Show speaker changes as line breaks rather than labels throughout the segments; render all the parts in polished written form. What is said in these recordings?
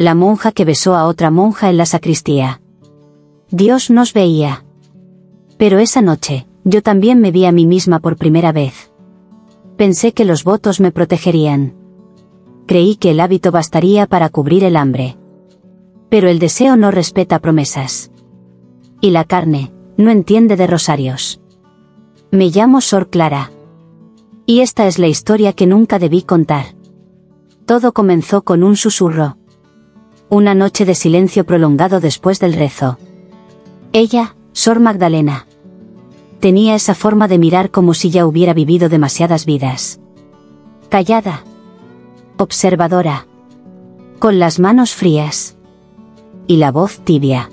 La monja que besó a otra monja en la sacristía. Dios nos veía. Pero esa noche, yo también me vi a mí misma por primera vez. Pensé que los votos me protegerían. Creí que el hábito bastaría para cubrir el hambre. Pero el deseo no respeta promesas. Y la carne, no entiende de rosarios. Me llamo Sor Clara. Y esta es la historia que nunca debí contar. Todo comenzó con un susurro. Una noche de silencio prolongado después del rezo. Ella, Sor Magdalena. Tenía esa forma de mirar como si ya hubiera vivido demasiadas vidas. Callada. Observadora. Con las manos frías. Y la voz tibia.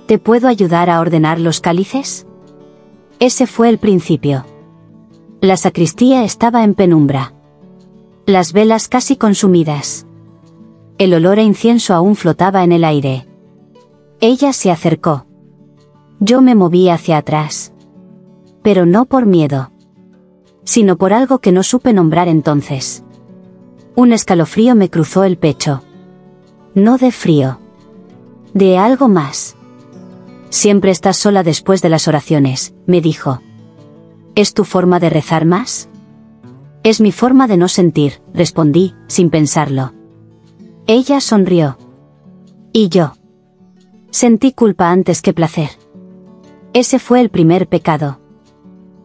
¿Te puedo ayudar a ordenar los cálices? Ese fue el principio. La sacristía estaba en penumbra. Las velas casi consumidas. El olor a incienso aún flotaba en el aire. Ella se acercó. Yo me moví hacia atrás. Pero no por miedo. Sino por algo que no supe nombrar entonces. Un escalofrío me cruzó el pecho. No de frío. De algo más. Siempre estás sola después de las oraciones, me dijo. ¿Es tu forma de rezar más? Es mi forma de no sentir, respondí, sin pensarlo. Ella sonrió. Y yo. Sentí culpa antes que placer. Ese fue el primer pecado.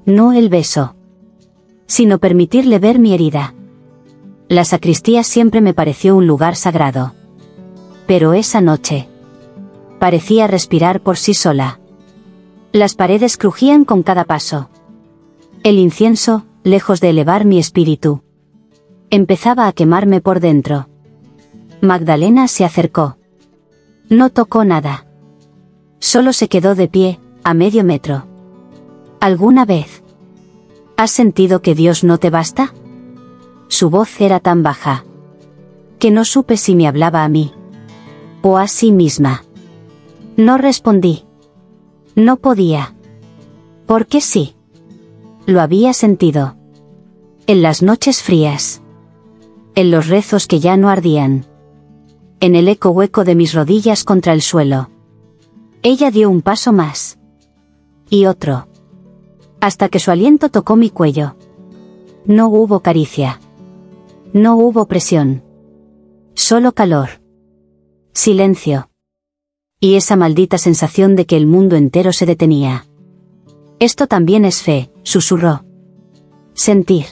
No el beso. Sino permitirle ver mi herida. La sacristía siempre me pareció un lugar sagrado. Pero esa noche. Parecía respirar por sí sola. Las paredes crujían con cada paso. El incienso, lejos de elevar mi espíritu, empezaba a quemarme por dentro. Magdalena se acercó. No tocó nada. Solo se quedó de pie, a medio metro. ¿Alguna vez has sentido que Dios no te basta? Su voz era tan baja que no supe si me hablaba a mí o a sí misma. No respondí. No podía. Porque sí. Lo había sentido. En las noches frías. En los rezos que ya no ardían. En el eco hueco de mis rodillas contra el suelo. Ella dio un paso más. Y otro. Hasta que su aliento tocó mi cuello. No hubo caricia. No hubo presión. Solo calor. Silencio. Y esa maldita sensación de que el mundo entero se detenía. Esto también es fe, susurró. Sentir.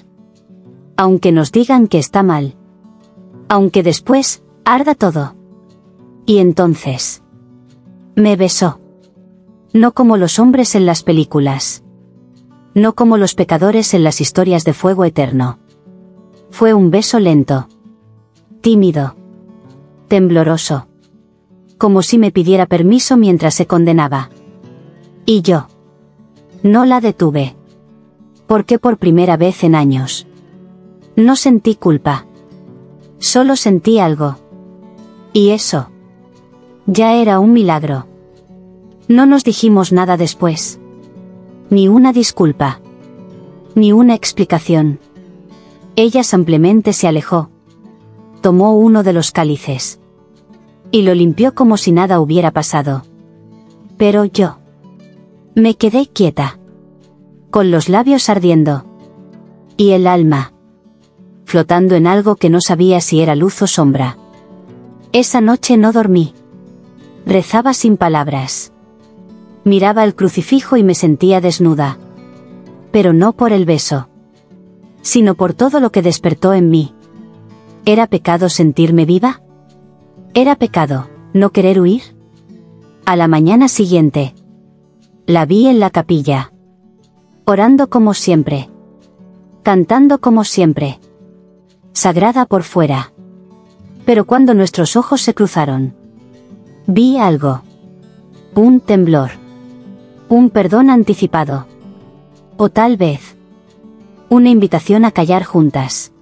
Aunque nos digan que está mal. Aunque después, arda todo. Y entonces. Me besó. No como los hombres en las películas. No como los pecadores en las historias de fuego eterno. Fue un beso lento. Tímido. Tembloroso. Como si me pidiera permiso mientras se condenaba. Y yo. No la detuve. Porque por primera vez en años. No sentí culpa. Solo sentí algo. Y eso. Ya era un milagro. No nos dijimos nada después. Ni una disculpa. Ni una explicación. Ella simplemente se alejó. Tomó uno de los cálices. Y lo limpió como si nada hubiera pasado. Pero yo. Me quedé quieta. Con los labios ardiendo. Y el alma. Flotando en algo que no sabía si era luz o sombra. Esa noche no dormí. Rezaba sin palabras. Miraba el crucifijo y me sentía desnuda. Pero no por el beso. Sino por todo lo que despertó en mí. ¿Era pecado sentirme viva? ¿Era pecado no querer huir? A la mañana siguiente. La vi en la capilla. Orando como siempre. Cantando como siempre. Sagrada por fuera. Pero cuando nuestros ojos se cruzaron. Vi algo. Un temblor. Un perdón anticipado. O tal vez. Una invitación a callar juntas.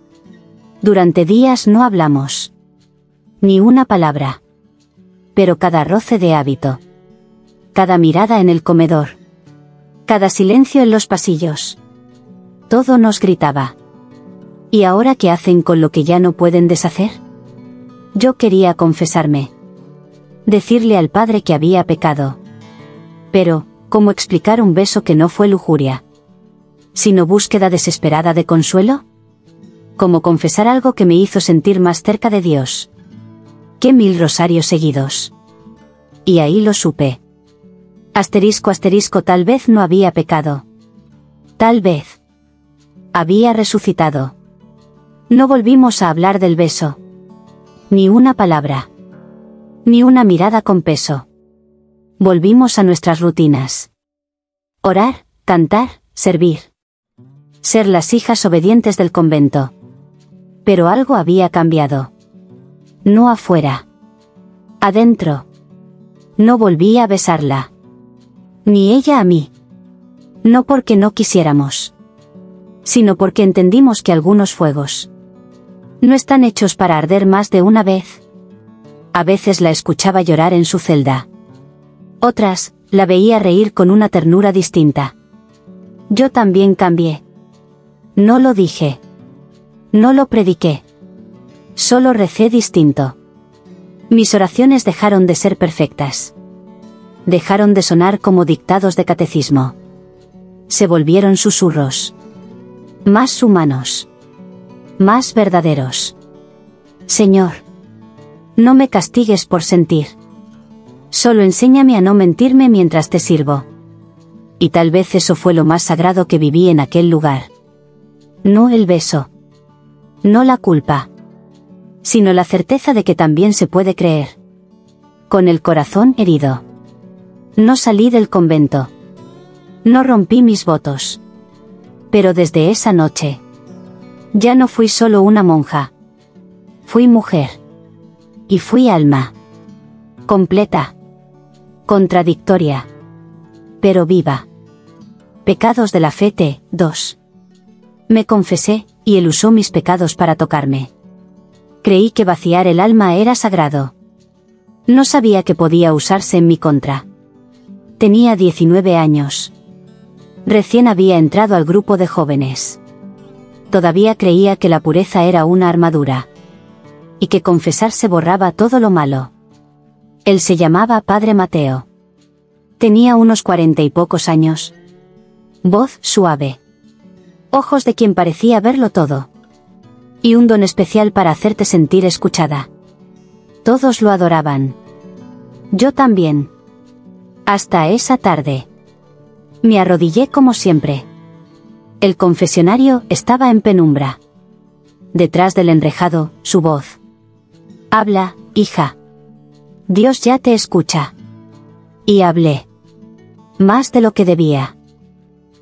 Durante días no hablamos. Ni una palabra. Pero cada roce de hábito. Cada mirada en el comedor. Cada silencio en los pasillos. Todo nos gritaba. ¿Y ahora qué hacen con lo que ya no pueden deshacer? Yo quería confesarme. Decirle al padre que había pecado. Pero, ¿cómo explicar un beso que no fue lujuria, sino búsqueda desesperada de consuelo? ¿Cómo confesar algo que me hizo sentir más cerca de Dios? ¿Qué 1000 rosarios seguidos? Y ahí lo supe. Asterisco asterisco, tal vez no había pecado. Tal vez había resucitado. No volvimos a hablar del beso. Ni una palabra. Ni una mirada con peso. Volvimos a nuestras rutinas. Orar, cantar, servir. Ser las hijas obedientes del convento. Pero algo había cambiado. No afuera. Adentro. No volví a besarla. Ni ella a mí. No porque no quisiéramos, sino porque entendimos que algunos fuegos no están hechos para arder más de una vez. A veces la escuchaba llorar en su celda. Otras, la veía reír con una ternura distinta. Yo también cambié. No lo dije. No lo prediqué. Solo recé distinto. Mis oraciones dejaron de ser perfectas. Dejaron de sonar como dictados de catecismo. Se volvieron susurros. Más humanos. Más verdaderos. Señor, no me castigues por sentir. Solo enséñame a no mentirme mientras te sirvo. Y tal vez eso fue lo más sagrado que viví en aquel lugar. No el beso. No la culpa. Sino la certeza de que también se puede creer. Con el corazón herido. No salí del convento. No rompí mis votos. Pero desde esa noche, ya no fui solo una monja. Fui mujer. Y fui alma. Completa. Contradictoria. Pero viva. Pecados de la fe T. 2. Me confesé, y él usó mis pecados para tocarme. Creí que vaciar el alma era sagrado. No sabía que podía usarse en mi contra. Tenía 19 años. Recién había entrado al grupo de jóvenes. Todavía creía que la pureza era una armadura. Y que confesarse borraba todo lo malo. Él se llamaba Padre Mateo. Tenía unos 40 y pocos años. Voz suave. Ojos de quien parecía verlo todo. Y un don especial para hacerte sentir escuchada. Todos lo adoraban. Yo también. Hasta esa tarde. Me arrodillé como siempre. El confesionario estaba en penumbra. Detrás del enrejado, su voz. Habla, hija. Dios ya te escucha. Y hablé. Más de lo que debía.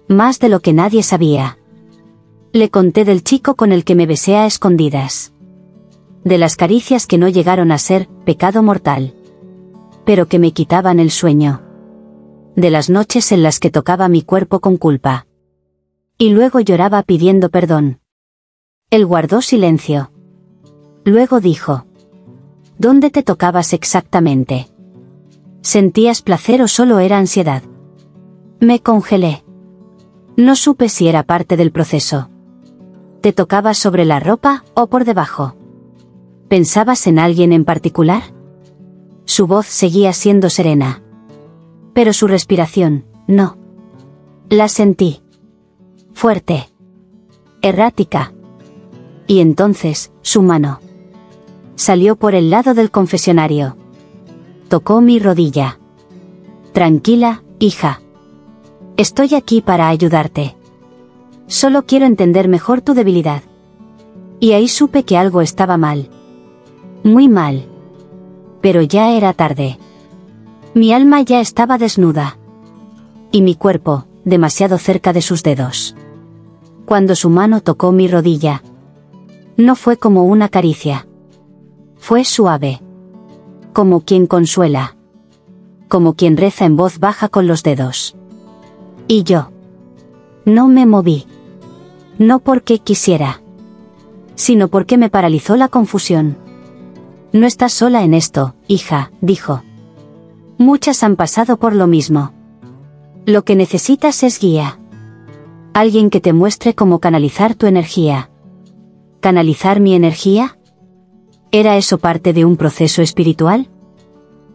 Más de lo que nadie sabía. Le conté del chico con el que me besé a escondidas. De las caricias que no llegaron a ser pecado mortal. Pero que me quitaban el sueño. De las noches en las que tocaba mi cuerpo con culpa. Y luego lloraba pidiendo perdón. Él guardó silencio. Luego dijo. ¿Dónde te tocabas exactamente? ¿Sentías placer o solo era ansiedad? Me congelé. No supe si era parte del proceso. ¿Te tocabas sobre la ropa o por debajo? ¿Pensabas en alguien en particular? Su voz seguía siendo serena. Pero su respiración, no. La sentí. Fuerte. Errática. Y entonces, su mano. Salió por el lado del confesionario. Tocó mi rodilla. Tranquila, hija. Estoy aquí para ayudarte. Solo quiero entender mejor tu debilidad. Y ahí supe que algo estaba mal. Muy mal. Pero ya era tarde. Mi alma ya estaba desnuda. Y mi cuerpo, demasiado cerca de sus dedos. Cuando su mano tocó mi rodilla. No fue como una caricia. Fue suave. Como quien consuela. Como quien reza en voz baja con los dedos. Y yo. No me moví. No porque quisiera. Sino porque me paralizó la confusión. No estás sola en esto, hija, dijo. Muchas han pasado por lo mismo. Lo que necesitas es guía. Alguien que te muestre cómo canalizar tu energía. ¿Canalizar mi energía? ¿Era eso parte de un proceso espiritual?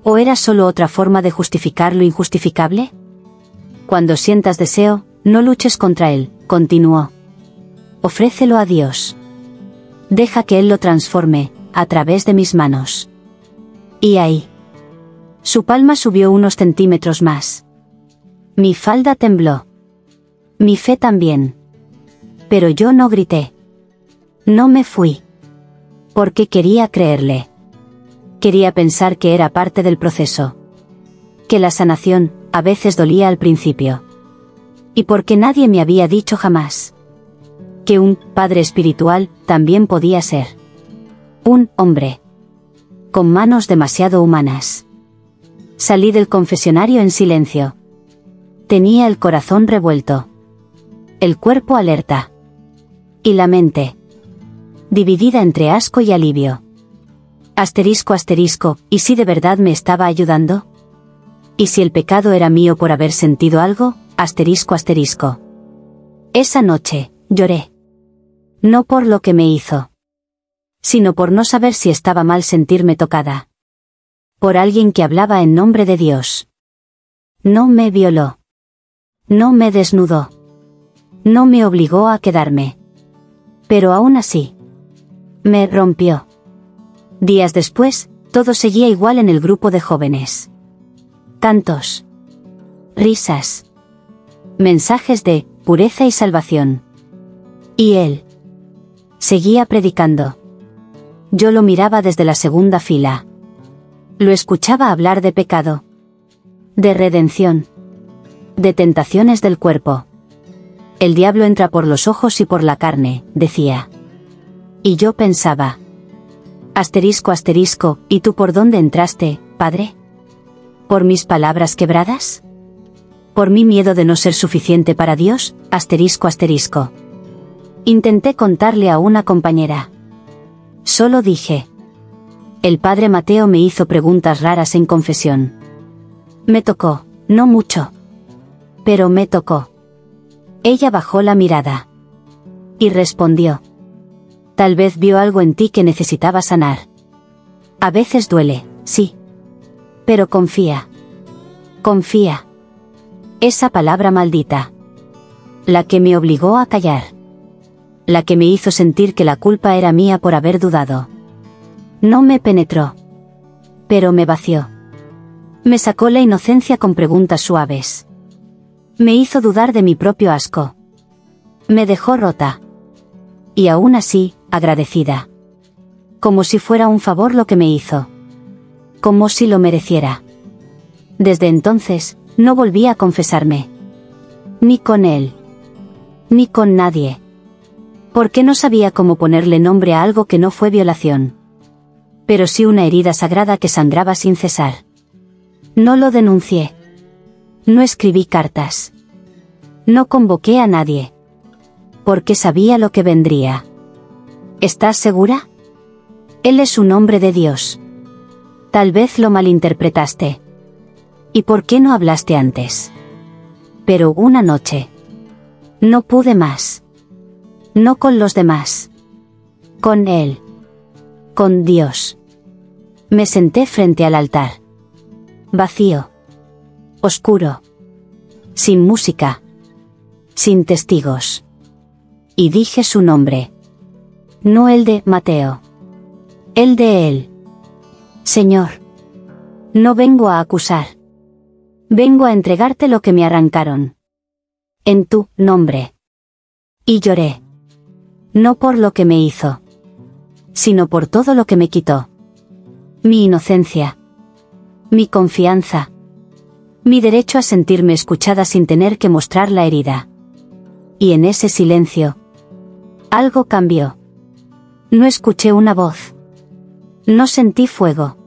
¿O era solo otra forma de justificar lo injustificable? Cuando sientas deseo, no luches contra él, continuó. Ofrécelo a Dios. Deja que él lo transforme, a través de mis manos. Y ahí. Su palma subió unos centímetros más. Mi falda tembló. Mi fe también. Pero yo no grité. No me fui. Porque quería creerle. Quería pensar que era parte del proceso. Que la sanación, a veces dolía al principio. Y porque nadie me había dicho jamás. Que un padre espiritual también podía ser. Un hombre. Con manos demasiado humanas. Salí del confesionario en silencio. Tenía el corazón revuelto. El cuerpo alerta. Y la mente. Dividida entre asco y alivio. Asterisco asterisco, ¿y si de verdad me estaba ayudando? ¿Y si el pecado era mío por haber sentido algo? Asterisco asterisco. Esa noche, lloré. No por lo que me hizo. Sino por no saber si estaba mal sentirme tocada. Por alguien que hablaba en nombre de Dios. No me violó. No me desnudó. No me obligó a quedarme. Pero aún así. Me rompió. Días después, todo seguía igual en el grupo de jóvenes. Cantos. Risas. Mensajes de pureza y salvación. Y él. Seguía predicando. Yo lo miraba desde la segunda fila. Lo escuchaba hablar de pecado. De redención. De tentaciones del cuerpo. El diablo entra por los ojos y por la carne, decía. Y yo pensaba. Asterisco asterisco, ¿y tú por dónde entraste, padre? ¿Por mis palabras quebradas? ¿Por mi miedo de no ser suficiente para Dios? Asterisco asterisco. Intenté contarle a una compañera. Solo dije. El padre Mateo me hizo preguntas raras en confesión. Me tocó, no mucho. Pero me tocó. Ella bajó la mirada. Y respondió. Tal vez vio algo en ti que necesitaba sanar. A veces duele, sí. Pero confía. Confía. Esa palabra maldita. La que me obligó a callar. La que me hizo sentir que la culpa era mía por haber dudado. No me penetró. Pero me vació. Me sacó la inocencia con preguntas suaves. Me hizo dudar de mi propio asco. Me dejó rota. Y aún así, agradecida. Como si fuera un favor lo que me hizo. Como si lo mereciera. Desde entonces, no volví a confesarme. Ni con él. Ni con nadie. Porque no sabía cómo ponerle nombre a algo que no fue violación. Pero sí una herida sagrada que sangraba sin cesar. No lo denuncié. No escribí cartas. No convoqué a nadie. Porque sabía lo que vendría. ¿Estás segura? Él es un hombre de Dios. Tal vez lo malinterpretaste. ¿Y por qué no hablaste antes? Pero una noche. No pude más. No con los demás. Con él. Con Dios. Me senté frente al altar. Vacío. Oscuro. Sin música. Sin testigos. Y dije su nombre. No el de Mateo. El de él. Señor. No vengo a acusar. Vengo a entregarte lo que me arrancaron. En tu nombre. Y lloré. No por lo que me hizo. Sino por todo lo que me quitó. Mi inocencia. Mi confianza. Mi derecho a sentirme escuchada sin tener que mostrar la herida. Y en ese silencio. Algo cambió. No escuché una voz. No sentí fuego.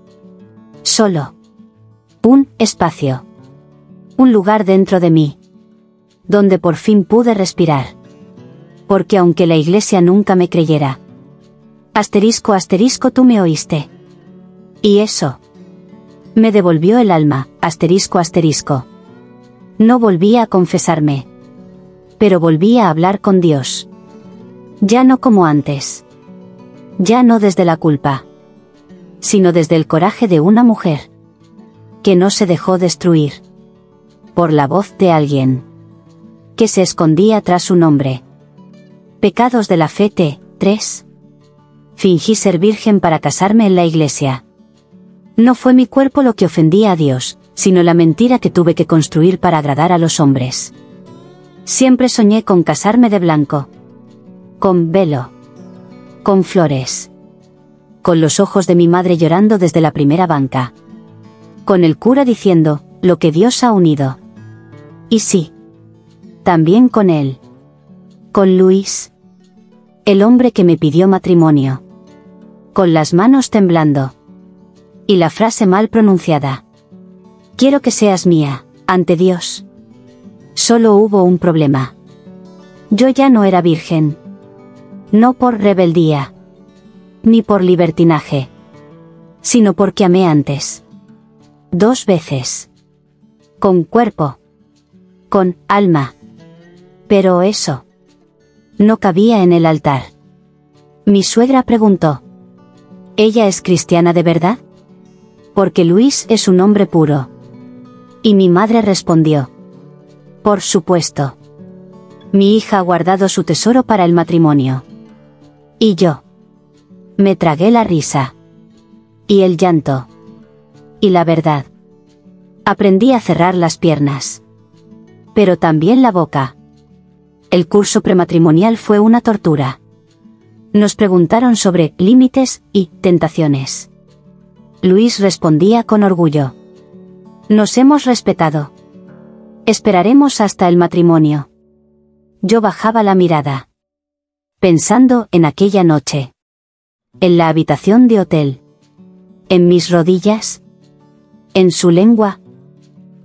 Solo. Un espacio. Un lugar dentro de mí. Donde por fin pude respirar. Porque aunque la iglesia nunca me creyera. Asterisco asterisco tú me oíste. Y eso. Me devolvió el alma, asterisco asterisco. No volví a confesarme. Pero volví a hablar con Dios. Ya no como antes. Ya no desde la culpa. sino desde el coraje de una mujer que no se dejó destruir por la voz de alguien que se escondía tras su nombre. Pecados de la fe. 3. Fingí ser virgen para casarme en la iglesia. No fue mi cuerpo lo que ofendía a Dios, sino la mentira que tuve que construir para agradar a los hombres. Siempre soñé con casarme de blanco, con velo, con flores, con los ojos de mi madre llorando desde la primera banca, con el cura diciendo, lo que Dios ha unido. Y sí, también con él, con Luis, el hombre que me pidió matrimonio, con las manos temblando, y la frase mal pronunciada. Quiero que seas mía, ante Dios. Solo hubo un problema. Yo ya no era virgen. No por rebeldía, ni por libertinaje, sino porque amé antes. 2 veces. Con cuerpo. Con alma. Pero eso no cabía en el altar. Mi suegra preguntó: ¿ella es cristiana de verdad? Porque Luis es un hombre puro. Y mi madre respondió: por supuesto. Mi hija ha guardado su tesoro para el matrimonio. Y yo me tragué la risa y el llanto y la verdad. Aprendí a cerrar las piernas, pero también la boca. El curso prematrimonial fue una tortura. Nos preguntaron sobre límites y tentaciones. Luis respondía con orgullo: nos hemos respetado. Esperaremos hasta el matrimonio. Yo bajaba la mirada, pensando en aquella noche, en la habitación de hotel, en mis rodillas, en su lengua,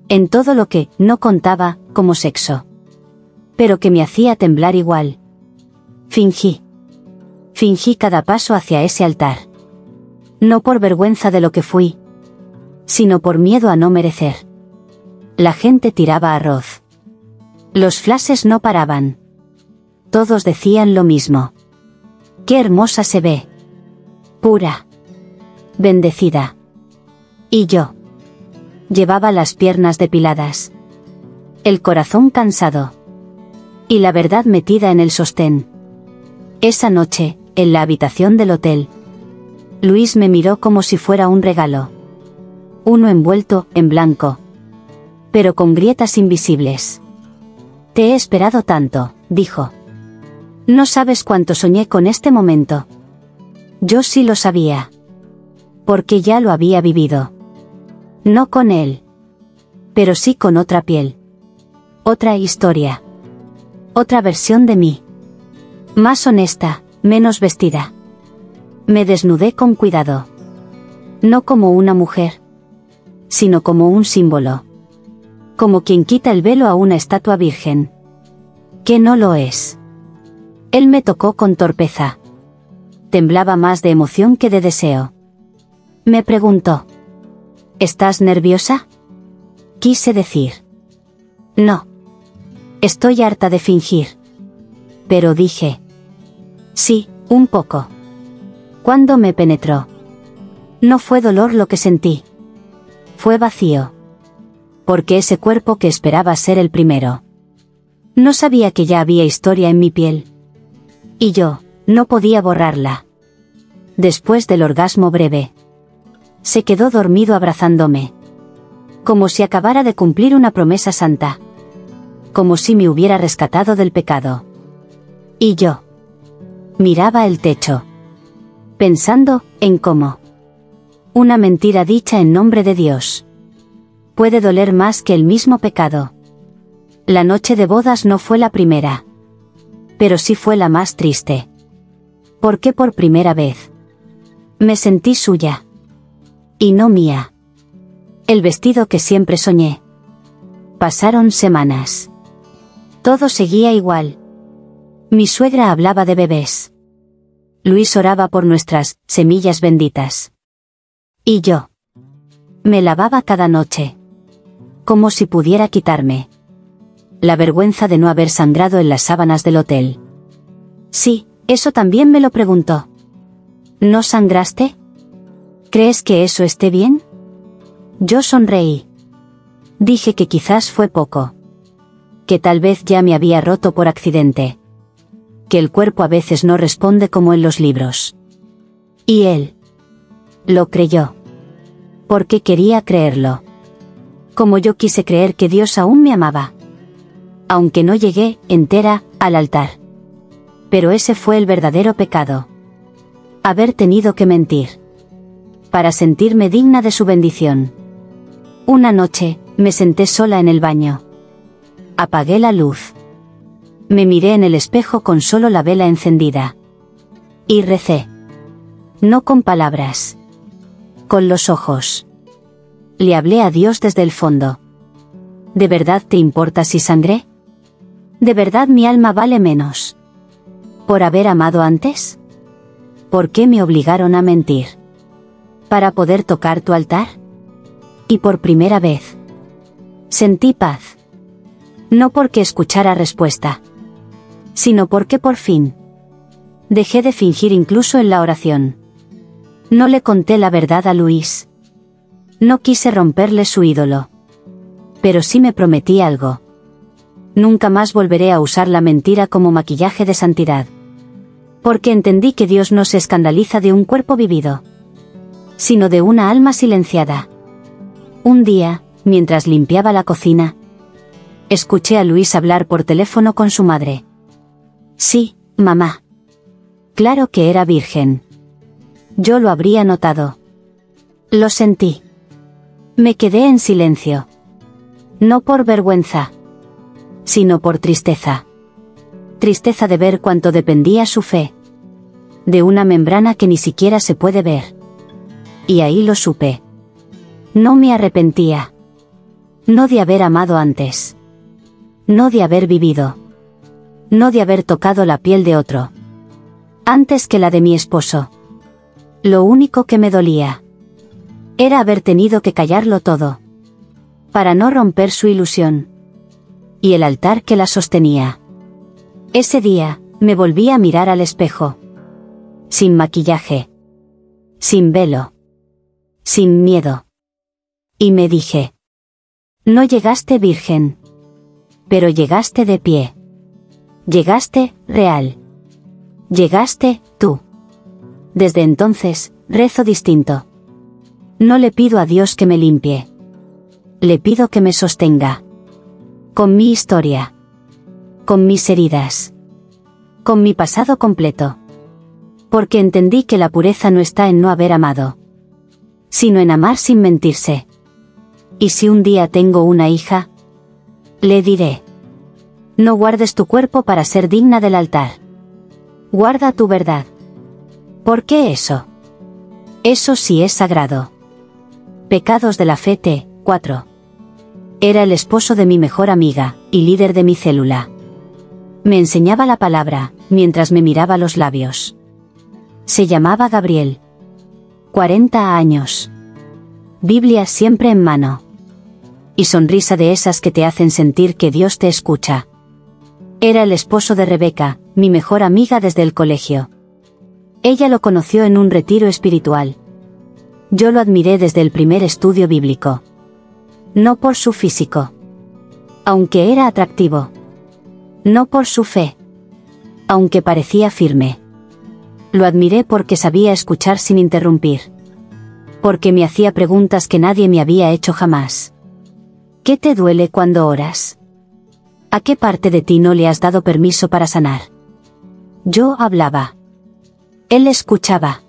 en todo lo que no contaba como sexo, pero que me hacía temblar igual. Fingí cada paso hacia ese altar. No por vergüenza de lo que fui, sino por miedo a no merecer. La gente tiraba arroz. Los flashes no paraban. Todos decían lo mismo. ¡Qué hermosa se ve! Pura. Bendecida. Y yo llevaba las piernas depiladas, el corazón cansado y la verdad metida en el sostén. Esa noche, en la habitación del hotel, Luis me miró como si fuera un regalo. Uno envuelto en blanco, pero con grietas invisibles. Te he esperado tanto, dijo. No sabes cuánto soñé con este momento. Yo sí lo sabía, porque ya lo había vivido. No con él, pero sí con otra piel. Otra historia. Otra versión de mí. Más honesta, menos vestida. Me desnudé con cuidado. No como una mujer, sino como un símbolo. Como quien quita el velo a una estatua virgen, que no lo es. Él me tocó con torpeza. Temblaba más de emoción que de deseo. Me preguntó: ¿estás nerviosa? Quise decir: no. Estoy harta de fingir. Pero dije: sí, un poco. Cuando me penetró, no fue dolor lo que sentí. Fue vacío. Porque ese cuerpo que esperaba ser el primero. No sabía que ya había historia en mi piel. Y yo no podía borrarla. Después del orgasmo breve, se quedó dormido abrazándome. Como si acabara de cumplir una promesa santa. Como si me hubiera rescatado del pecado. Y yo miraba el techo, pensando en cómo una mentira dicha en nombre de Dios puede doler más que el mismo pecado. La noche de bodas no fue la primera, pero sí fue la más triste. Porque por primera vez me sentí suya, y no mía. El vestido que siempre soñé. Pasaron semanas. Todo seguía igual. Mi suegra hablaba de bebés. Luis oraba por nuestras semillas benditas. Y yo me lavaba cada noche, como si pudiera quitarme la vergüenza de no haber sangrado en las sábanas del hotel. Sí, eso también me lo preguntó. ¿No sangraste? ¿Crees que eso esté bien? Yo sonreí. Dije que quizás fue poco. Que tal vez ya me había roto por accidente. Que el cuerpo a veces no responde como en los libros. Y él lo creyó. Porque quería creerlo. Como yo quise creer que Dios aún me amaba. Aunque no llegué, entera, al altar. Pero ese fue el verdadero pecado. Haber tenido que mentir. Para sentirme digna de su bendición. Una noche, me senté sola en el baño. Apagué la luz. Me miré en el espejo con solo la vela encendida. Y recé. No con palabras. Con los ojos. Le hablé a Dios desde el fondo. ¿De verdad te importa si sangré? ¿De verdad mi alma vale menos? ¿Por haber amado antes? ¿Por qué me obligaron a mentir? ¿Para poder tocar tu altar? Y por primera vez sentí paz. No porque escuchara respuesta, sino porque por fin dejé de fingir incluso en la oración. No le conté la verdad a Luis. No quise romperle su ídolo. Pero sí me prometí algo. Nunca más volveré a usar la mentira como maquillaje de santidad. Porque entendí que Dios no se escandaliza de un cuerpo vivido, sino de una alma silenciada. Un día, mientras limpiaba la cocina, escuché a Luis hablar por teléfono con su madre. Sí, mamá. Claro que era virgen. Yo lo habría notado. Lo sentí. Me quedé en silencio. No por vergüenza, sino por tristeza. Tristeza de ver cuánto dependía su fe. De una membrana que ni siquiera se puede ver. Y ahí lo supe. No me arrepentía. No de haber amado antes. No de haber vivido. No de haber tocado la piel de otro. Antes que la de mi esposo. Lo único que me dolía era haber tenido que callarlo todo. Para no romper su ilusión. Y el altar que la sostenía. Ese día, me volví a mirar al espejo. Sin maquillaje. Sin velo. Sin miedo. Y me dije. No llegaste virgen. Pero llegaste de pie. Llegaste, real. Llegaste, tú. Desde entonces, rezo distinto. No le pido a Dios que me limpie. Le pido que me sostenga. Con mi historia. Con mis heridas. Con mi pasado completo. Porque entendí que la pureza no está en no haber amado, sino en amar sin mentirse. Y si un día tengo una hija, le diré. No guardes tu cuerpo para ser digna del altar. Guarda tu verdad. ¿Por qué eso? Eso sí es sagrado. Pecados de la fe T. 4. Era el esposo de mi mejor amiga, y líder de mi célula. Me enseñaba la palabra, mientras me miraba los labios. Se llamaba Gabriel. 40 años. Biblia siempre en mano. Y sonrisa de esas que te hacen sentir que Dios te escucha. Era el esposo de Rebeca, mi mejor amiga desde el colegio. Ella lo conoció en un retiro espiritual. Yo lo admiré desde el primer estudio bíblico. No por su físico. Aunque era atractivo. No por su fe. Aunque parecía firme. Lo admiré porque sabía escuchar sin interrumpir. Porque me hacía preguntas que nadie me había hecho jamás. ¿Qué te duele cuando oras? ¿A qué parte de ti no le has dado permiso para sanar? Yo hablaba. Él escuchaba.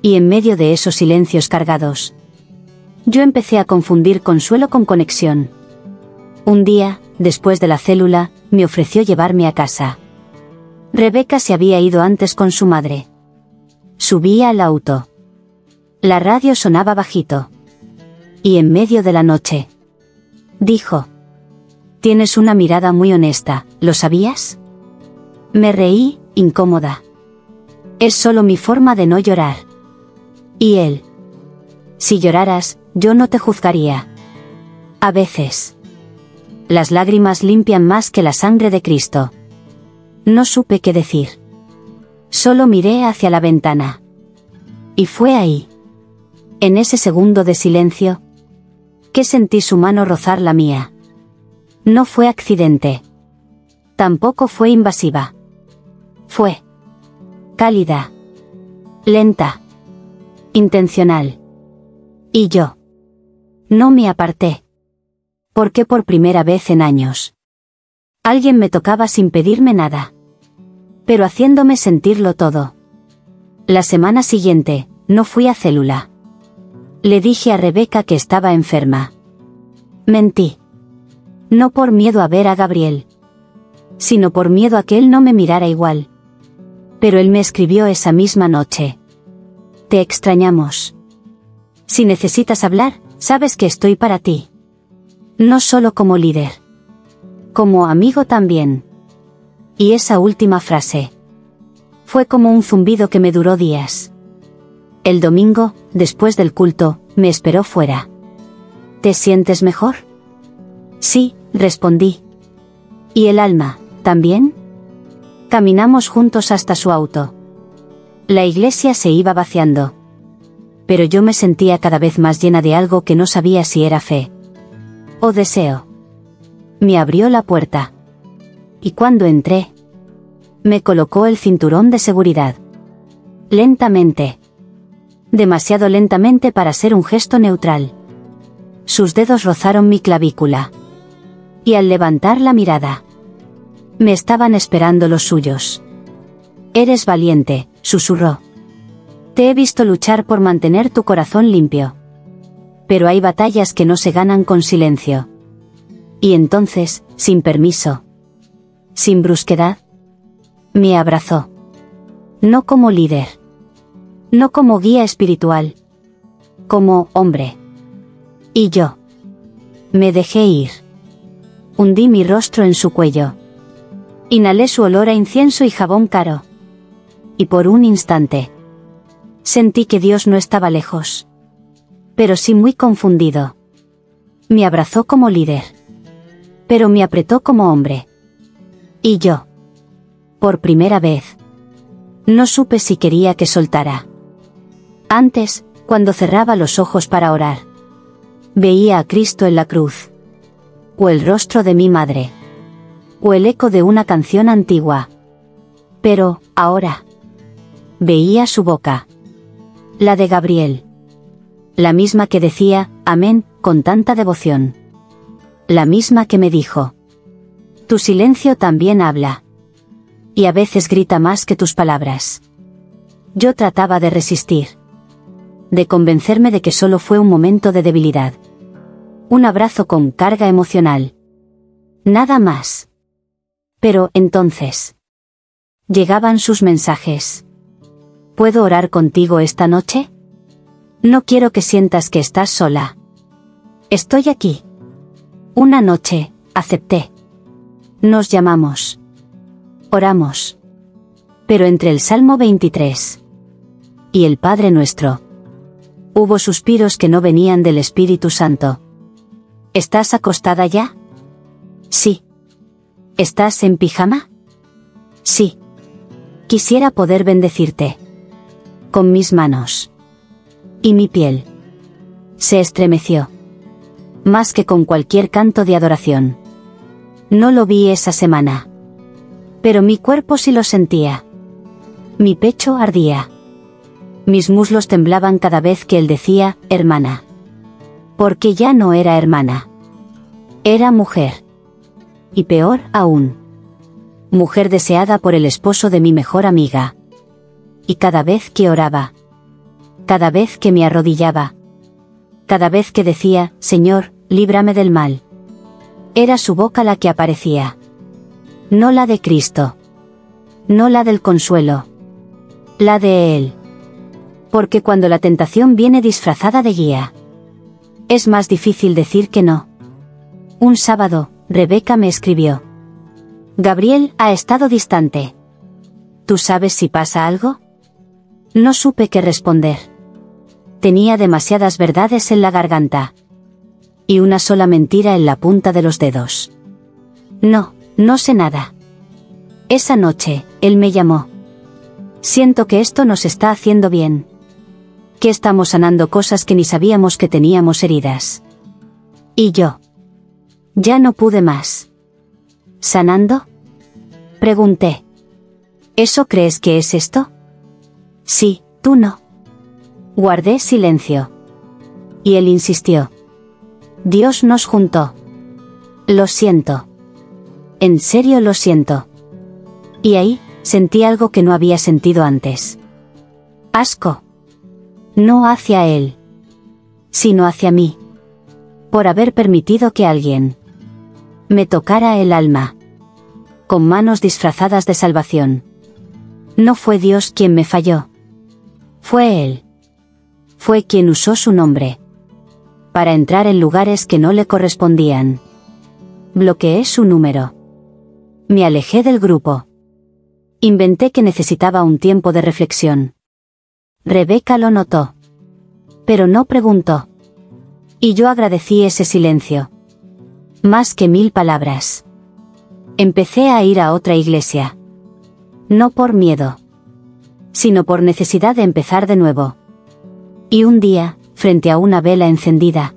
Y en medio de esos silencios cargados, yo empecé a confundir consuelo con conexión. Un día, después de la célula, me ofreció llevarme a casa. Rebeca se había ido antes con su madre. Subí al auto. La radio sonaba bajito. Y en medio de la noche, dijo: Tienes una mirada muy honesta, ¿lo sabías? Me reí, incómoda. Es solo mi forma de no llorar. Y él: Si lloraras, yo no te juzgaría. A veces. Las lágrimas limpian más que la sangre de Cristo. No supe qué decir. Solo miré hacia la ventana. Y fue ahí En ese segundo de silencio, que sentí su mano rozar la mía. No fue accidente. Tampoco fue invasiva. Fue cálida, lenta, intencional. Y yo no me aparté. Porque por primera vez en años, alguien me tocaba sin pedirme nada, pero haciéndome sentirlo todo. La semana siguiente, no fui a célula. Le dije a Rebeca que estaba enferma. Mentí. No por miedo a ver a Gabriel, sino por miedo a que él no me mirara igual. Pero él me escribió esa misma noche. Te extrañamos. Si necesitas hablar, sabes que estoy para ti. No solo como líder. Como amigo también. Y esa última frase fue como un zumbido que me duró días. El domingo, después del culto, me esperó fuera. ¿Te sientes mejor? Sí, respondí. ¿Y el alma, también? Caminamos juntos hasta su auto. La iglesia se iba vaciando. Pero yo me sentía cada vez más llena de algo que no sabía si era fe o deseo. Me abrió la puerta. Y cuando entré, me colocó el cinturón de seguridad. Lentamente. Demasiado lentamente para ser un gesto neutral. Sus dedos rozaron mi clavícula. Y al levantar la mirada, me estaban esperando los suyos. Eres valiente, susurró. Te he visto luchar por mantener tu corazón limpio. Pero hay batallas que no se ganan con silencio. Y entonces, sin permiso, sin brusquedad, me abrazó. No como líder. No como guía espiritual. Como hombre. Y yo me dejé ir. Hundí mi rostro en su cuello. Inhalé su olor a incienso y jabón caro. Y por un instante sentí que Dios no estaba lejos, pero sí muy confundido. Me abrazó como líder, pero me apretó como hombre. Y yo, por primera vez, no supe si quería que soltara. Antes, cuando cerraba los ojos para orar, veía a Cristo en la cruz, o el rostro de mi madre, o el eco de una canción antigua. Pero, ahora, veía su boca, la de Gabriel. La misma que decía, amén, con tanta devoción. La misma que me dijo, tu silencio también habla. Y a veces grita más que tus palabras. Yo trataba de resistir. De convencerme de que solo fue un momento de debilidad. Un abrazo con carga emocional. Nada más. Pero, entonces, llegaban sus mensajes. ¿Puedo orar contigo esta noche? No quiero que sientas que estás sola. Estoy aquí. Una noche, acepté. Nos llamamos. Oramos. Pero entre el Salmo 23 y el Padre Nuestro, hubo suspiros que no venían del Espíritu Santo. ¿Estás acostada ya? Sí. ¿Estás en pijama? Sí. Quisiera poder bendecirte con mis manos. Y mi piel se estremeció. Más que con cualquier canto de adoración. No lo vi esa semana. Pero mi cuerpo sí lo sentía. Mi pecho ardía. Mis muslos temblaban cada vez que él decía, hermana. Porque ya no era hermana. Era mujer. Y peor aún. Mujer deseada por el esposo de mi mejor amiga. Y cada vez que oraba, cada vez que me arrodillaba, cada vez que decía, Señor, líbrame del mal, era su boca la que aparecía. No la de Cristo. No la del consuelo. La de Él. Porque cuando la tentación viene disfrazada de guía, es más difícil decir que no. Un sábado, Rebeca me escribió. Gabriel ha estado distante. ¿Tú sabes si pasa algo? No supe qué responder. Tenía demasiadas verdades en la garganta. Y una sola mentira en la punta de los dedos. No, no sé nada. Esa noche, él me llamó. Siento que esto nos está haciendo bien. Que estamos sanando cosas que ni sabíamos que teníamos heridas. Y yo. Ya no pude más. ¿Sanando? Pregunté. ¿Eso crees que es esto? Sí, tú no. Guardé silencio. Y él insistió. Dios nos juntó. Lo siento. En serio lo siento. Y ahí, sentí algo que no había sentido antes. Asco. No hacia él. Sino hacia mí. Por haber permitido que alguien me tocara el alma. Con manos disfrazadas de salvación. No fue Dios quien me falló. Fue él. Fue quien usó su nombre. Para entrar en lugares que no le correspondían. Bloqueé su número. Me alejé del grupo. Inventé que necesitaba un tiempo de reflexión. Rebeca lo notó. Pero no preguntó. Y yo agradecí ese silencio. Más que 1000 palabras. Empecé a ir a otra iglesia. No por miedo. Sino por necesidad de empezar de nuevo. Y un día, frente a una vela encendida,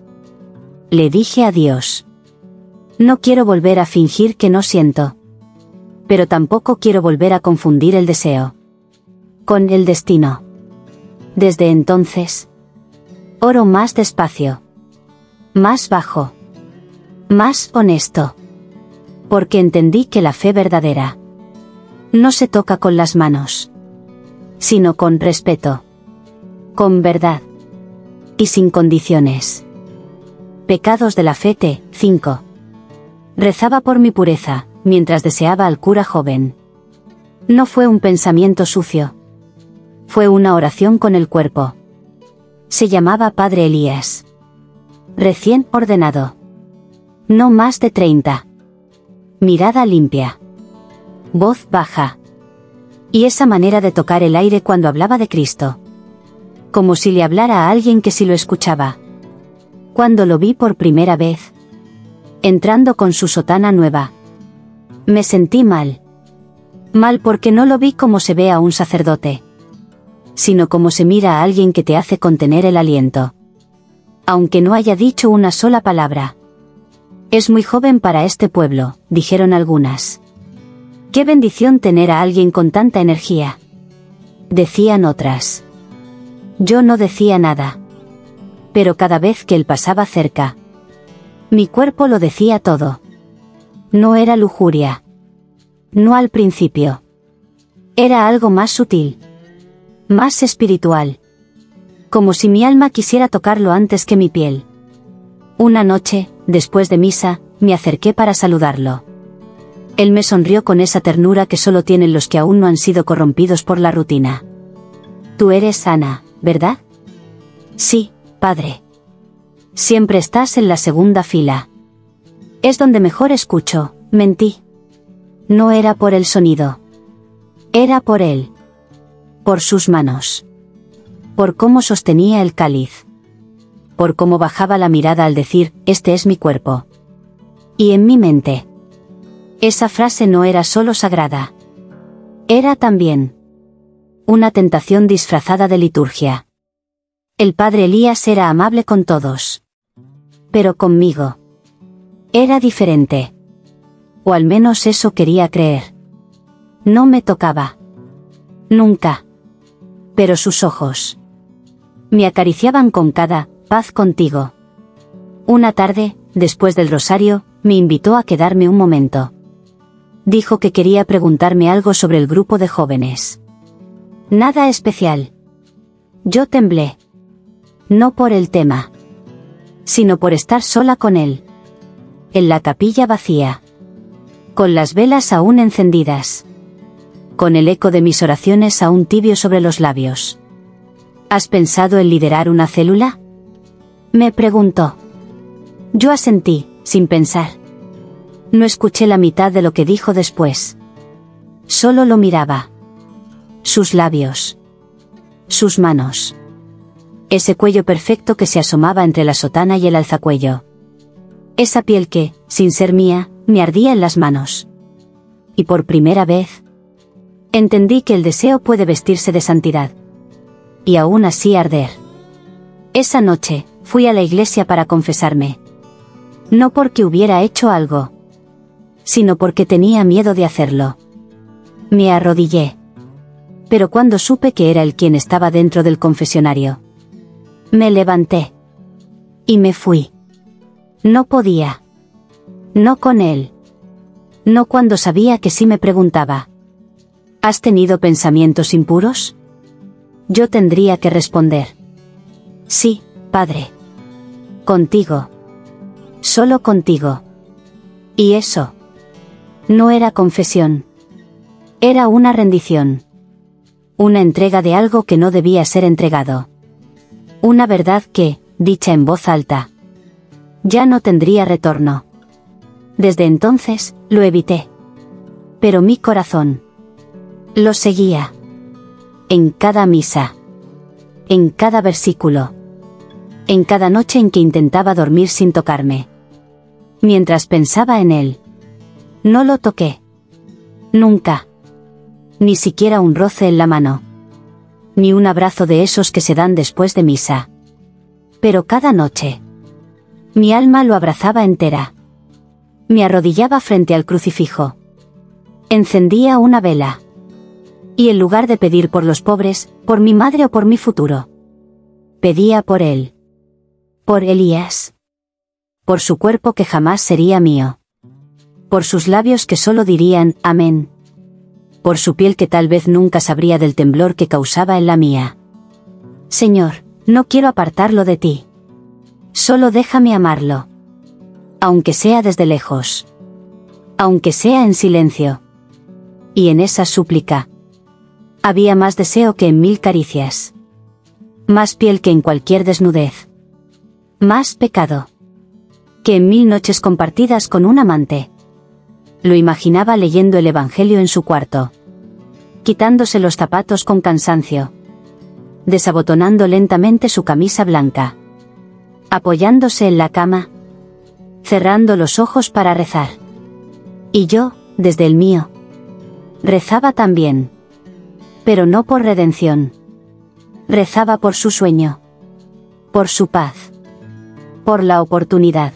le dije a Dios. No quiero volver a fingir que no siento. Pero tampoco quiero volver a confundir el deseo con el destino. Desde entonces, oro más despacio, más bajo, más honesto. Porque entendí que la fe verdadera no se toca con las manos, sino con respeto, con verdad y sin condiciones. Pecados de la fe 5. Rezaba por mi pureza, mientras deseaba al cura joven. No fue un pensamiento sucio. Fue una oración con el cuerpo. Se llamaba Padre Elías. Recién ordenado. No más de 30. Mirada limpia. Voz baja. Y esa manera de tocar el aire cuando hablaba de Cristo. Como si le hablara a alguien que sí lo escuchaba. Cuando lo vi por primera vez, entrando con su sotana nueva, me sentí mal. Mal porque no lo vi como se ve a un sacerdote, sino como se mira a alguien que te hace contener el aliento. Aunque no haya dicho una sola palabra. Es muy joven para este pueblo, dijeron algunas. Qué bendición tener a alguien con tanta energía, decían otras. Yo no decía nada. Pero cada vez que él pasaba cerca, mi cuerpo lo decía todo. No era lujuria. No al principio. Era algo más sutil. Más espiritual. Como si mi alma quisiera tocarlo antes que mi piel. Una noche, después de misa, me acerqué para saludarlo. Él me sonrió con esa ternura que solo tienen los que aún no han sido corrompidos por la rutina. Tú eres Ana, ¿verdad? Sí, padre. Siempre estás en la segunda fila. Es donde mejor escucho, mentí. No era por el sonido. Era por él. Por sus manos. Por cómo sostenía el cáliz. Por cómo bajaba la mirada al decir, este es mi cuerpo. Y en mi mente. Esa frase no era solo sagrada. Era también una tentación disfrazada de liturgia. El padre Elías era amable con todos. Pero conmigo era diferente. O al menos eso quería creer. No me tocaba. Nunca. Pero sus ojos me acariciaban con cada paz contigo. Una tarde, después del rosario, me invitó a quedarme un momento. Dijo que quería preguntarme algo sobre el grupo de jóvenes. Nada especial. Yo temblé. No por el tema, sino por estar sola con él. En la capilla vacía. Con las velas aún encendidas. Con el eco de mis oraciones aún tibio sobre los labios. ¿Has pensado en liderar una célula? Me preguntó. Yo asentí, sin pensar. No escuché la mitad de lo que dijo después. Solo lo miraba. Sus labios. Sus manos. Ese cuello perfecto que se asomaba entre la sotana y el alzacuello. Esa piel que, sin ser mía, me ardía en las manos. Y por primera vez, entendí que el deseo puede vestirse de santidad. Y aún así arder. Esa noche, fui a la iglesia para confesarme. No porque hubiera hecho algo, sino porque tenía miedo de hacerlo. Me arrodillé. Pero cuando supe que era él quien estaba dentro del confesionario, me levanté. Y me fui. No podía. No con él. No cuando sabía que sí me preguntaba: ¿has tenido pensamientos impuros? Yo tendría que responder: sí, Padre. Contigo. Solo contigo. Y eso no era confesión. Era una rendición. Una entrega de algo que no debía ser entregado. Una verdad que, dicha en voz alta, ya no tendría retorno. Desde entonces, lo evité. Pero mi corazón lo seguía. En cada misa. En cada versículo. En cada noche en que intentaba dormir sin tocarme. Mientras pensaba en él. No lo toqué. Nunca. Ni siquiera un roce en la mano. Ni un abrazo de esos que se dan después de misa. Pero cada noche, mi alma lo abrazaba entera. Me arrodillaba frente al crucifijo. Encendía una vela. Y en lugar de pedir por los pobres, por mi madre o por mi futuro, pedía por él. Por Elías. Por su cuerpo que jamás sería mío. Por sus labios que solo dirían amén. Por su piel que tal vez nunca sabría del temblor que causaba en la mía. Señor, no quiero apartarlo de ti. Solo déjame amarlo. Aunque sea desde lejos. Aunque sea en silencio. Y en esa súplica había más deseo que en 1000 caricias. Más piel que en cualquier desnudez. Más pecado que en 1000 noches compartidas con un amante. Lo imaginaba leyendo el Evangelio en su cuarto. Quitándose los zapatos con cansancio. Desabotonando lentamente su camisa blanca. Apoyándose en la cama. Cerrando los ojos para rezar. Y yo, desde el mío, rezaba también. Pero no por redención. Rezaba por su sueño. Por su paz. Por la oportunidad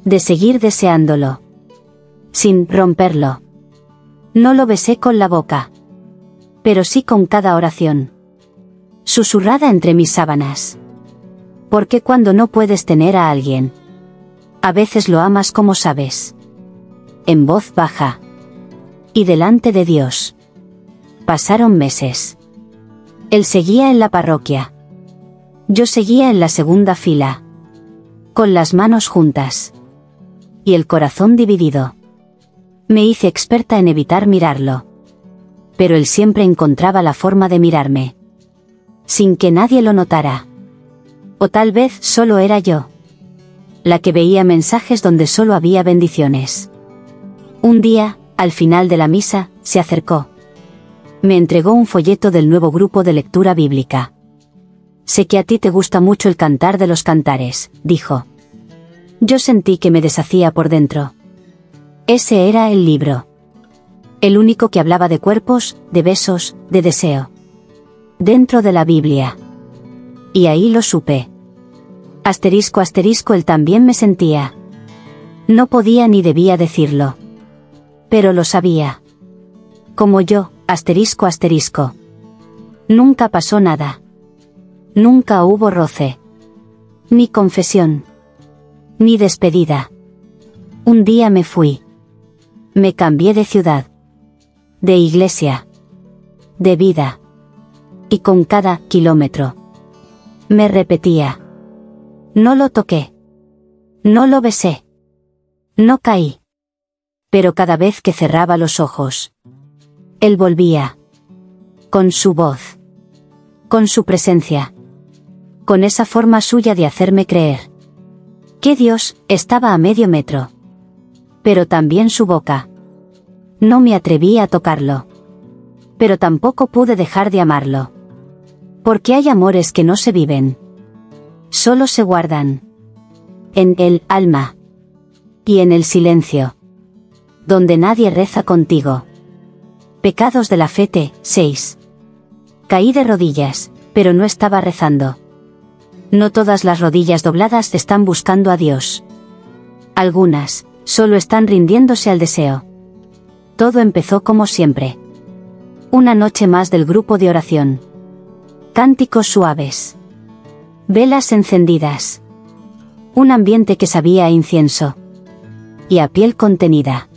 de seguir deseándolo. Sin romperlo. No lo besé con la boca. Pero sí con cada oración. Susurrada entre mis sábanas. Porque cuando no puedes tener a alguien, a veces lo amas como sabes. En voz baja. Y delante de Dios. Pasaron meses. Él seguía en la parroquia. Yo seguía en la segunda fila. Con las manos juntas. Y el corazón dividido. Me hice experta en evitar mirarlo. Pero él siempre encontraba la forma de mirarme. Sin que nadie lo notara. O tal vez solo era yo. La que veía mensajes donde solo había bendiciones. Un día, al final de la misa, se acercó. Me entregó un folleto del nuevo grupo de lectura bíblica. Sé que a ti te gusta mucho el Cantar de los Cantares, dijo. Yo sentí que me deshacía por dentro. Ese era el libro. El único que hablaba de cuerpos, de besos, de deseo. Dentro de la Biblia. Y ahí lo supe. Asterisco asterisco, él también me sentía. No podía ni debía decirlo. Pero lo sabía. Como yo, asterisco asterisco. Nunca pasó nada. Nunca hubo roce. Ni confesión. Ni despedida. Un día me fui. Me cambié de ciudad. De iglesia. De vida. Y con cada kilómetro me repetía. No lo toqué. No lo besé. No caí. Pero cada vez que cerraba los ojos, él volvía. Con su voz. Con su presencia. Con esa forma suya de hacerme creer que Dios estaba a medio metro. Pero también su boca. No me atreví a tocarlo. Pero tampoco pude dejar de amarlo. Porque hay amores que no se viven. Solo se guardan. En el alma. Y en el silencio. Donde nadie reza contigo. Pecados de la Fete, 6. Caí de rodillas, pero no estaba rezando. No todas las rodillas dobladas están buscando a Dios. Algunas, solo están rindiéndose al deseo. Todo empezó como siempre. Una noche más del grupo de oración. Cánticos suaves. Velas encendidas. Un ambiente que sabía a incienso. Y a piel contenida.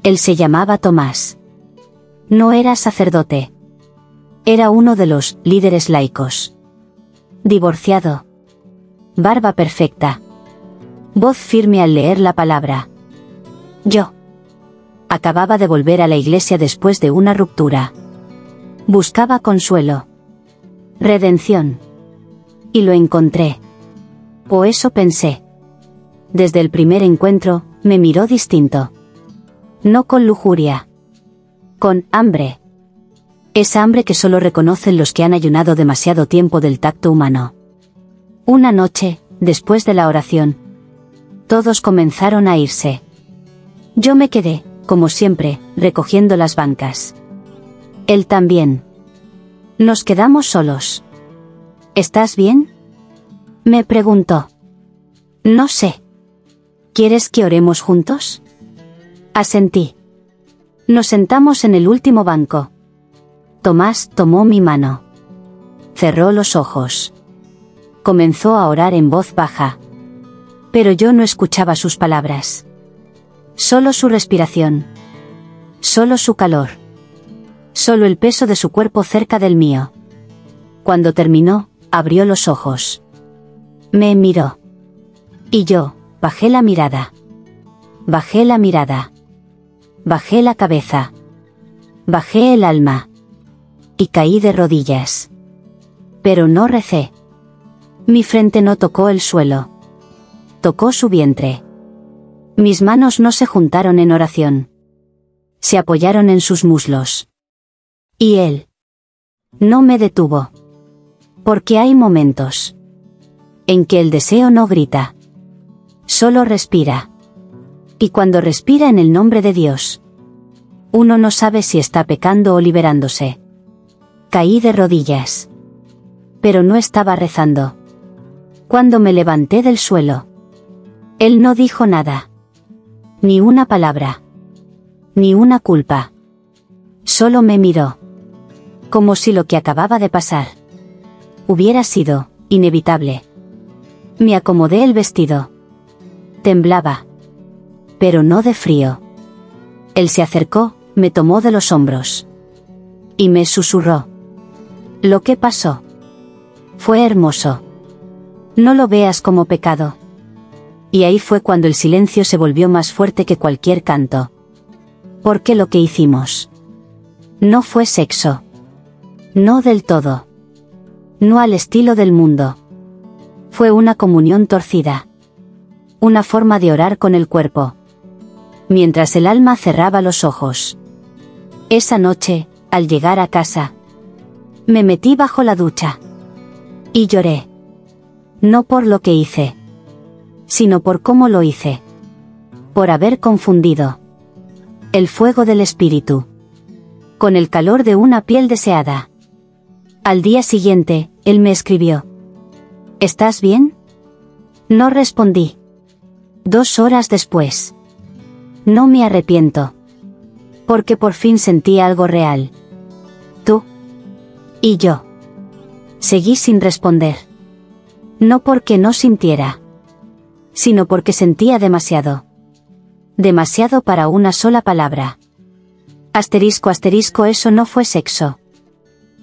Él se llamaba Tomás. No era sacerdote. Era uno de los líderes laicos. Divorciado. Barba perfecta. Voz firme al leer la palabra. Yo. Acababa de volver a la iglesia después de una ruptura. Buscaba consuelo. Redención. Y lo encontré. O eso pensé. Desde el primer encuentro, me miró distinto. No con lujuria. Con hambre. Esa hambre que solo reconocen los que han ayunado demasiado tiempo del tacto humano. Una noche, después de la oración, todos comenzaron a irse. Yo me quedé, como siempre, recogiendo las bancas. Él también. Nos quedamos solos. ¿Estás bien?, me preguntó. No sé. ¿Quieres que oremos juntos? Asentí. Nos sentamos en el último banco. Tomás tomó mi mano. Cerró los ojos. Comenzó a orar en voz baja. Pero yo no escuchaba sus palabras. Solo su respiración. Solo su calor. Solo el peso de su cuerpo cerca del mío. Cuando terminó, abrió los ojos. Me miró. Y yo, bajé la mirada. Bajé la mirada. Bajé la cabeza. Bajé el alma. Y caí de rodillas. Pero no recé. Mi frente no tocó el suelo. Tocó su vientre. Mis manos no se juntaron en oración. Se apoyaron en sus muslos. Y él no me detuvo. Porque hay momentos en que el deseo no grita. Solo respira. Y cuando respira en el nombre de Dios, uno no sabe si está pecando o liberándose. Caí de rodillas. Pero no estaba rezando. Cuando me levanté del suelo, él no dijo nada. Ni una palabra. Ni una culpa. Solo me miró. Como si lo que acababa de pasar hubiera sido inevitable. Me acomodé el vestido. Temblaba. Pero no de frío. Él se acercó, me tomó de los hombros. Y me susurró. Lo que pasó fue hermoso. No lo veas como pecado. Y ahí fue cuando el silencio se volvió más fuerte que cualquier canto. Porque lo que hicimos no fue sexo. No del todo. No al estilo del mundo. Fue una comunión torcida. Una forma de orar con el cuerpo. Mientras el alma cerraba los ojos. Esa noche, al llegar a casa, me metí bajo la ducha. Y lloré. No por lo que hice, sino por cómo lo hice. Por haber confundido el fuego del espíritu con el calor de una piel deseada. Al día siguiente, él me escribió. ¿Estás bien? No respondí. 2 horas después. No me arrepiento. Porque por fin sentí algo real. Tú. Y yo. Seguí sin responder. No porque no sintiera. Sino porque sentía demasiado. Demasiado para una sola palabra. Asterisco, eso no fue sexo.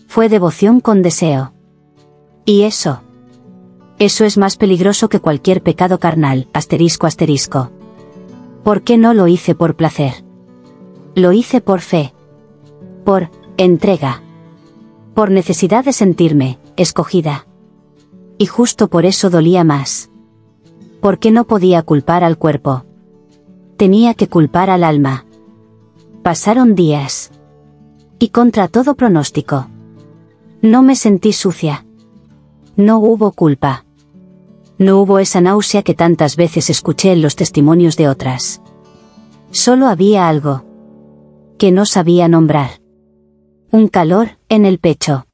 Fue devoción con deseo. Y eso es más peligroso que cualquier pecado carnal, asterisco. ¿Por qué no lo hice por placer? Lo hice por fe. Por entrega. Por necesidad de sentirme escogida. Y justo por eso dolía más. Porque no podía culpar al cuerpo. Tenía que culpar al alma. Pasaron días. Y contra todo pronóstico. No me sentí sucia. No hubo culpa. No hubo esa náusea que tantas veces escuché en los testimonios de otras. Solo había algo que no sabía nombrar. Un calor en el pecho.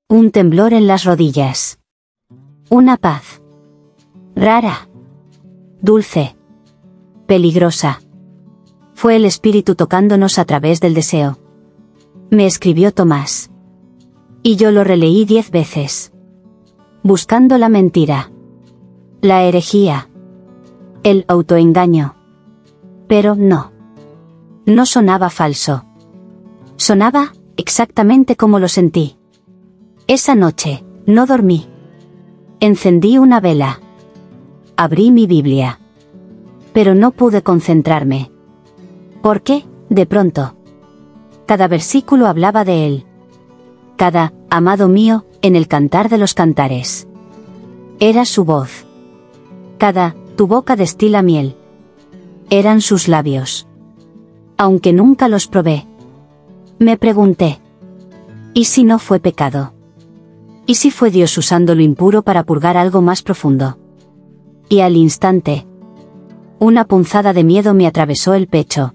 Un temblor en las rodillas. Una paz. Rara. Dulce. Peligrosa. Fue el Espíritu tocándonos a través del deseo. Me escribió Tomás. Y yo lo releí 10 veces. Buscando la mentira. La herejía. El autoengaño. Pero no. No sonaba falso. Sonaba exactamente como lo sentí. Esa noche, no dormí. Encendí una vela. Abrí mi Biblia. Pero no pude concentrarme. ¿Por qué? De pronto. Cada versículo hablaba de él. Cada, amado mío, en el cantar de los cantares. Era su voz. Cada, tu boca destila miel. Eran sus labios. Aunque nunca los probé. Me pregunté. ¿Y si no fue pecado? ¿Y si fue Dios usando lo impuro para purgar algo más profundo? Y al instante, una punzada de miedo me atravesó el pecho.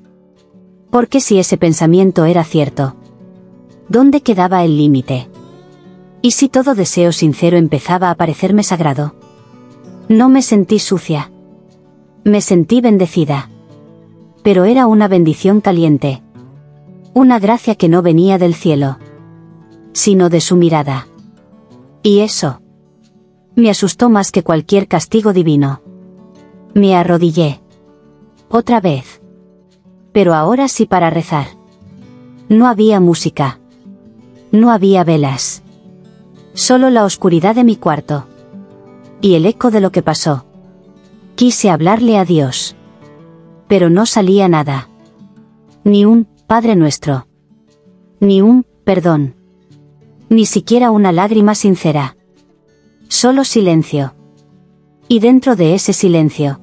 Porque si ese pensamiento era cierto, ¿dónde quedaba el límite? ¿Y si todo deseo sincero empezaba a parecerme sagrado? No me sentí sucia. Me sentí bendecida. Pero era una bendición caliente. Una gracia que no venía del cielo, sino de su mirada. Y eso me asustó más que cualquier castigo divino. Me arrodillé. Otra vez. Pero ahora sí para rezar. No había música. No había velas. Solo la oscuridad de mi cuarto. Y el eco de lo que pasó. Quise hablarle a Dios. Pero no salía nada. Ni un Padre Nuestro. Ni un perdón. Ni siquiera una lágrima sincera. Solo silencio. Y dentro de ese silencio,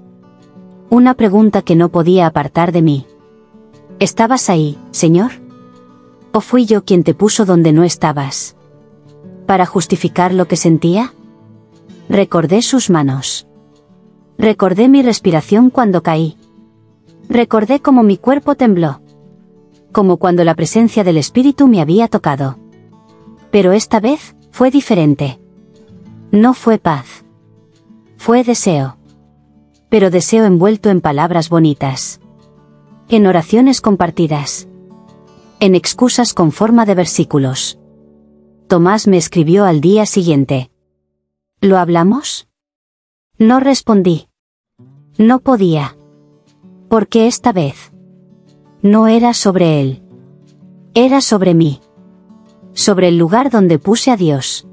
una pregunta que no podía apartar de mí. ¿Estabas ahí, Señor? ¿O fui yo quien te puso donde no estabas? ¿Para justificar lo que sentía? Recordé sus manos. Recordé mi respiración cuando caí. Recordé cómo mi cuerpo tembló. Como cuando la presencia del Espíritu me había tocado. Pero esta vez, fue diferente. No fue paz. Fue deseo. Pero deseo envuelto en palabras bonitas. En oraciones compartidas. En excusas con forma de versículos. Tomás me escribió al día siguiente. ¿Lo hablamos? No respondí. No podía. Porque esta vez no era sobre él. Era sobre mí. Sobre el lugar donde puse a Dios.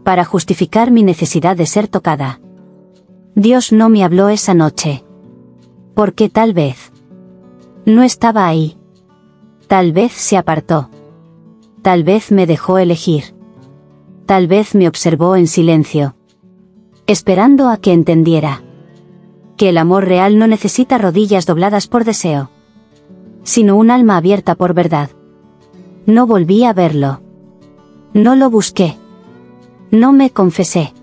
Para justificar mi necesidad de ser tocada. Dios no me habló esa noche. Porque tal vez no estaba ahí. Tal vez se apartó. Tal vez me dejó elegir. Tal vez me observó en silencio. Esperando a que entendiera. Que el amor real no necesita rodillas dobladas por deseo. Sino un alma abierta por verdad. No volví a verlo. No lo busqué. No me confesé.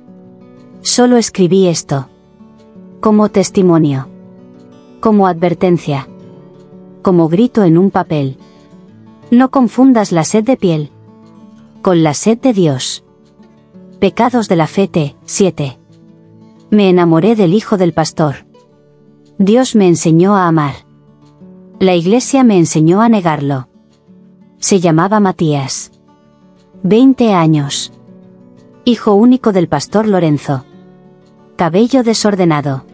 Solo escribí esto. Como testimonio. Como advertencia. Como grito en un papel. No confundas la sed de piel con la sed de Dios. Pecados de la fe 7. Me enamoré del hijo del pastor. Dios me enseñó a amar. La iglesia me enseñó a negarlo. Se llamaba Matías. 20 años. Hijo único del pastor Lorenzo. Cabello desordenado.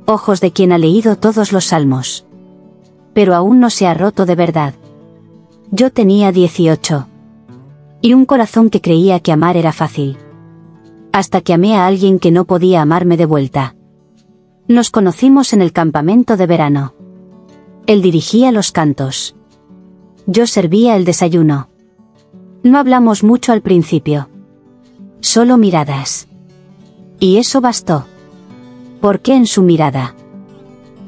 Ojos de quien ha leído todos los salmos. Pero aún no se ha roto de verdad. Yo tenía 18. Y un corazón que creía que amar era fácil. Hasta que amé a alguien que no podía amarme de vuelta. Nos conocimos en el campamento de verano. Él dirigía los cantos. Yo servía el desayuno. No hablamos mucho al principio. Solo miradas. Y eso bastó. Porque en su mirada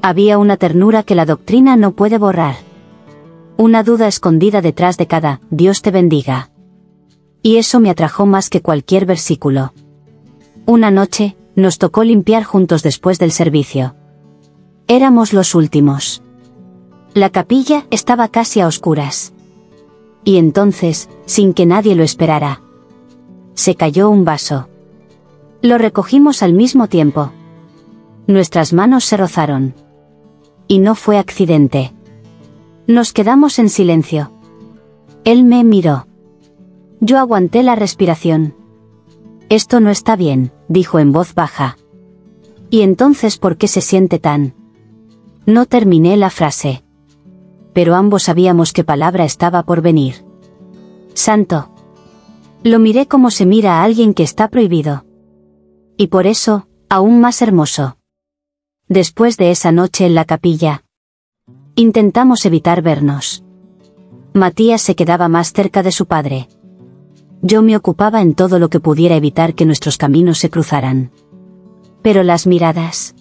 había una ternura que la doctrina no puede borrar. Una duda escondida detrás de cada Dios te bendiga. Y eso me atrajo más que cualquier versículo. Una noche, nos tocó limpiar juntos después del servicio. Éramos los últimos. La capilla estaba casi a oscuras. Y entonces, sin que nadie lo esperara, se cayó un vaso. Lo recogimos al mismo tiempo. Nuestras manos se rozaron. Y no fue accidente. Nos quedamos en silencio. Él me miró. Yo aguanté la respiración. Esto no está bien, dijo en voz baja. ¿Y entonces por qué se siente tan? No terminé la frase. Pero ambos sabíamos qué palabra estaba por venir. Santo. Lo miré como se mira a alguien que está prohibido. Y por eso, aún más hermoso. Después de esa noche en la capilla, intentamos evitar vernos. Matías se quedaba más cerca de su padre. Yo me ocupaba en todo lo que pudiera evitar que nuestros caminos se cruzaran. Pero las miradas,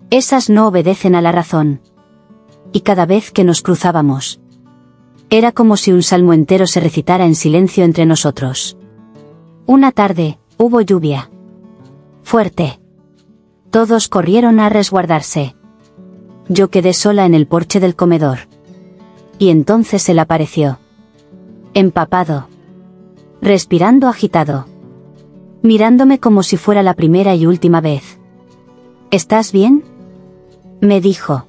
esas no obedecen a la razón. Y cada vez que nos cruzábamos, era como si un salmo entero se recitara en silencio entre nosotros. Una tarde, hubo lluvia. Fuerte. Todos corrieron a resguardarse. Yo quedé sola en el porche del comedor. Y entonces él apareció. Empapado. Respirando agitado. Mirándome como si fuera la primera y última vez. ¿Estás bien?, me dijo.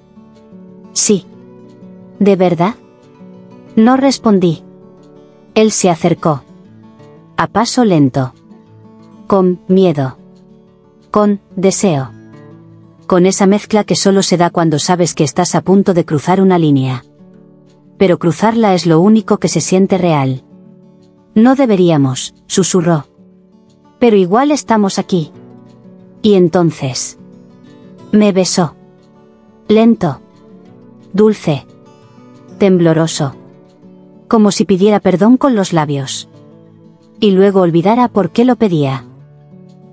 Sí. ¿De verdad? No respondí. Él se acercó. A paso lento. Con miedo. Con deseo. Con esa mezcla que solo se da cuando sabes que estás a punto de cruzar una línea. Pero cruzarla es lo único que se siente real. No deberíamos, susurró. Pero igual estamos aquí. Y entonces me besó. Lento. Dulce. Tembloroso. Como si pidiera perdón con los labios. Y luego olvidara por qué lo pedía.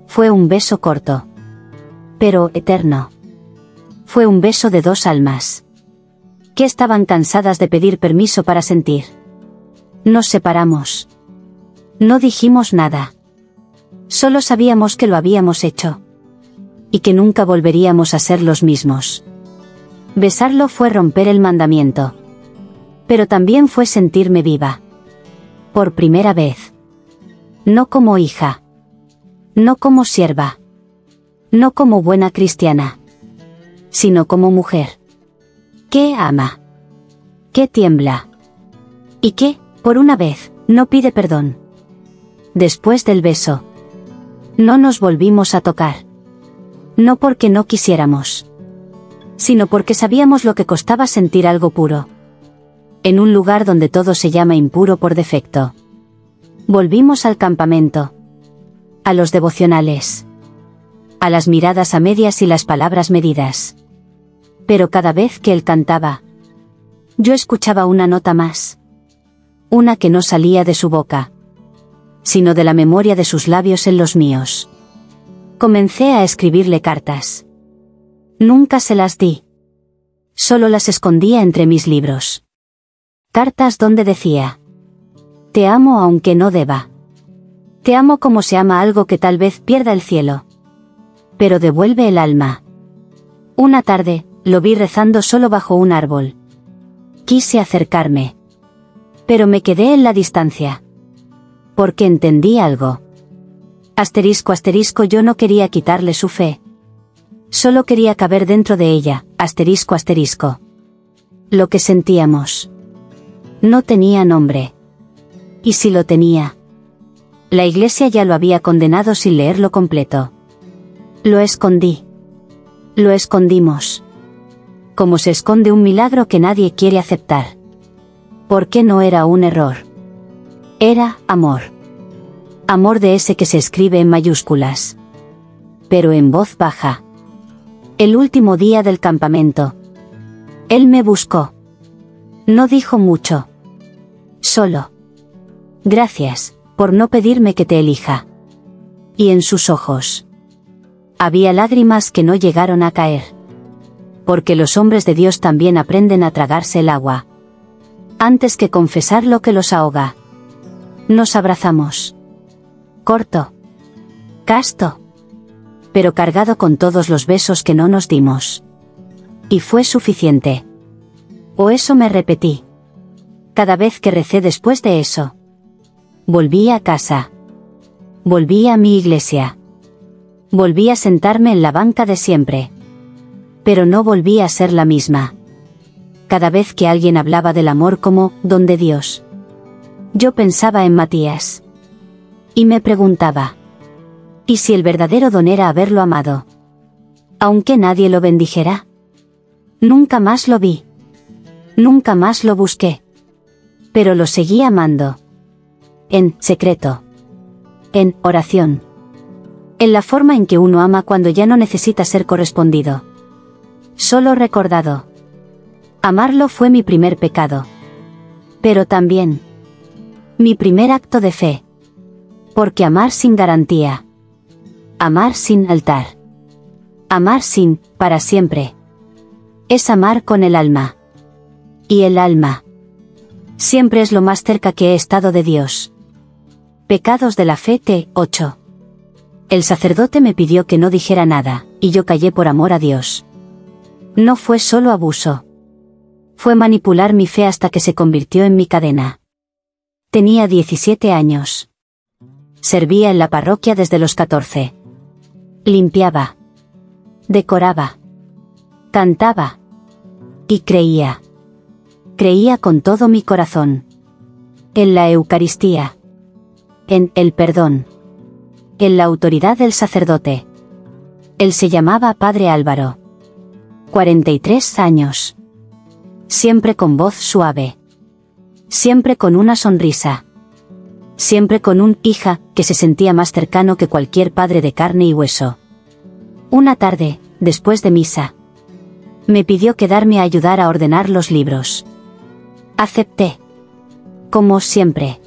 Fue un beso corto. Pero eterno. Fue un beso de dos almas. Que estaban cansadas de pedir permiso para sentir. Nos separamos. No dijimos nada. Solo sabíamos que lo habíamos hecho. Y que nunca volveríamos a ser los mismos. Besarlo fue romper el mandamiento. Pero también fue sentirme viva. Por primera vez. No como hija. No como sierva. No como buena cristiana. Sino como mujer. Que ama. Que tiembla. Y que, por una vez, no pide perdón. Después del beso, no nos volvimos a tocar. No porque no quisiéramos, sino porque sabíamos lo que costaba sentir algo puro. En un lugar donde todo se llama impuro por defecto. Volvimos al campamento. A los devocionales. A las miradas a medias y las palabras medidas. Pero cada vez que él cantaba, yo escuchaba una nota más. Una que no salía de su boca, sino de la memoria de sus labios en los míos. Comencé a escribirle cartas. Nunca se las di. Solo las escondía entre mis libros. Cartas donde decía: te amo aunque no deba. Te amo como se ama algo que tal vez pierda el cielo. Pero devuelve el alma. Una tarde, lo vi rezando solo bajo un árbol. Quise acercarme. Pero me quedé en la distancia. Porque entendí algo. Asterisco asterisco, yo no quería quitarle su fe. Solo quería caber dentro de ella, asterisco asterisco. Lo que sentíamos no tenía nombre. Y si lo tenía, la iglesia ya lo había condenado sin leerlo completo. Lo escondí. Lo escondimos. Como se esconde un milagro que nadie quiere aceptar. Porque no era un error. Era amor. Amor de ese que se escribe en mayúsculas. Pero en voz baja. El último día del campamento. Él me buscó. No dijo mucho. Solo: gracias, por no pedirme que te elija. Y en sus ojos había lágrimas que no llegaron a caer. Porque los hombres de Dios también aprenden a tragarse el agua. Antes que confesar lo que los ahoga. Nos abrazamos. Corto. Casto. Pero cargado con todos los besos que no nos dimos. Y fue suficiente. O eso me repetí. Cada vez que recé después de eso. Volví a casa. Volví a mi iglesia. Volví a sentarme en la banca de siempre. Pero no volví a ser la misma. Cada vez que alguien hablaba del amor como don de Dios, yo pensaba en Matías. Y me preguntaba, ¿y si el verdadero don era haberlo amado? Aunque nadie lo bendijera. Nunca más lo vi. Nunca más lo busqué. Pero lo seguí amando. En secreto. En oración. En la forma en que uno ama cuando ya no necesita ser correspondido. Solo recordado. Amarlo fue mi primer pecado. Pero también mi primer acto de fe. Porque amar sin garantía. Amar sin altar. Amar sin, para siempre. Es amar con el alma. Y el alma siempre es lo más cerca que he estado de Dios. Pecados de la fe T8. El sacerdote me pidió que no dijera nada, y yo callé por amor a Dios. No fue solo abuso. Fue manipular mi fe hasta que se convirtió en mi cadena. Tenía 17 años. Servía en la parroquia desde los 14. Limpiaba. Decoraba. Cantaba. Y creía. Creía con todo mi corazón. En la Eucaristía. En el perdón. En la autoridad del sacerdote. Él se llamaba Padre Álvaro. 43 años. Siempre con voz suave. Siempre con una sonrisa. Siempre con un hija que se sentía más cercano que cualquier padre de carne y hueso. Una tarde, después de misa, me pidió quedarme a ayudar a ordenar los libros. Acepté. Como siempre.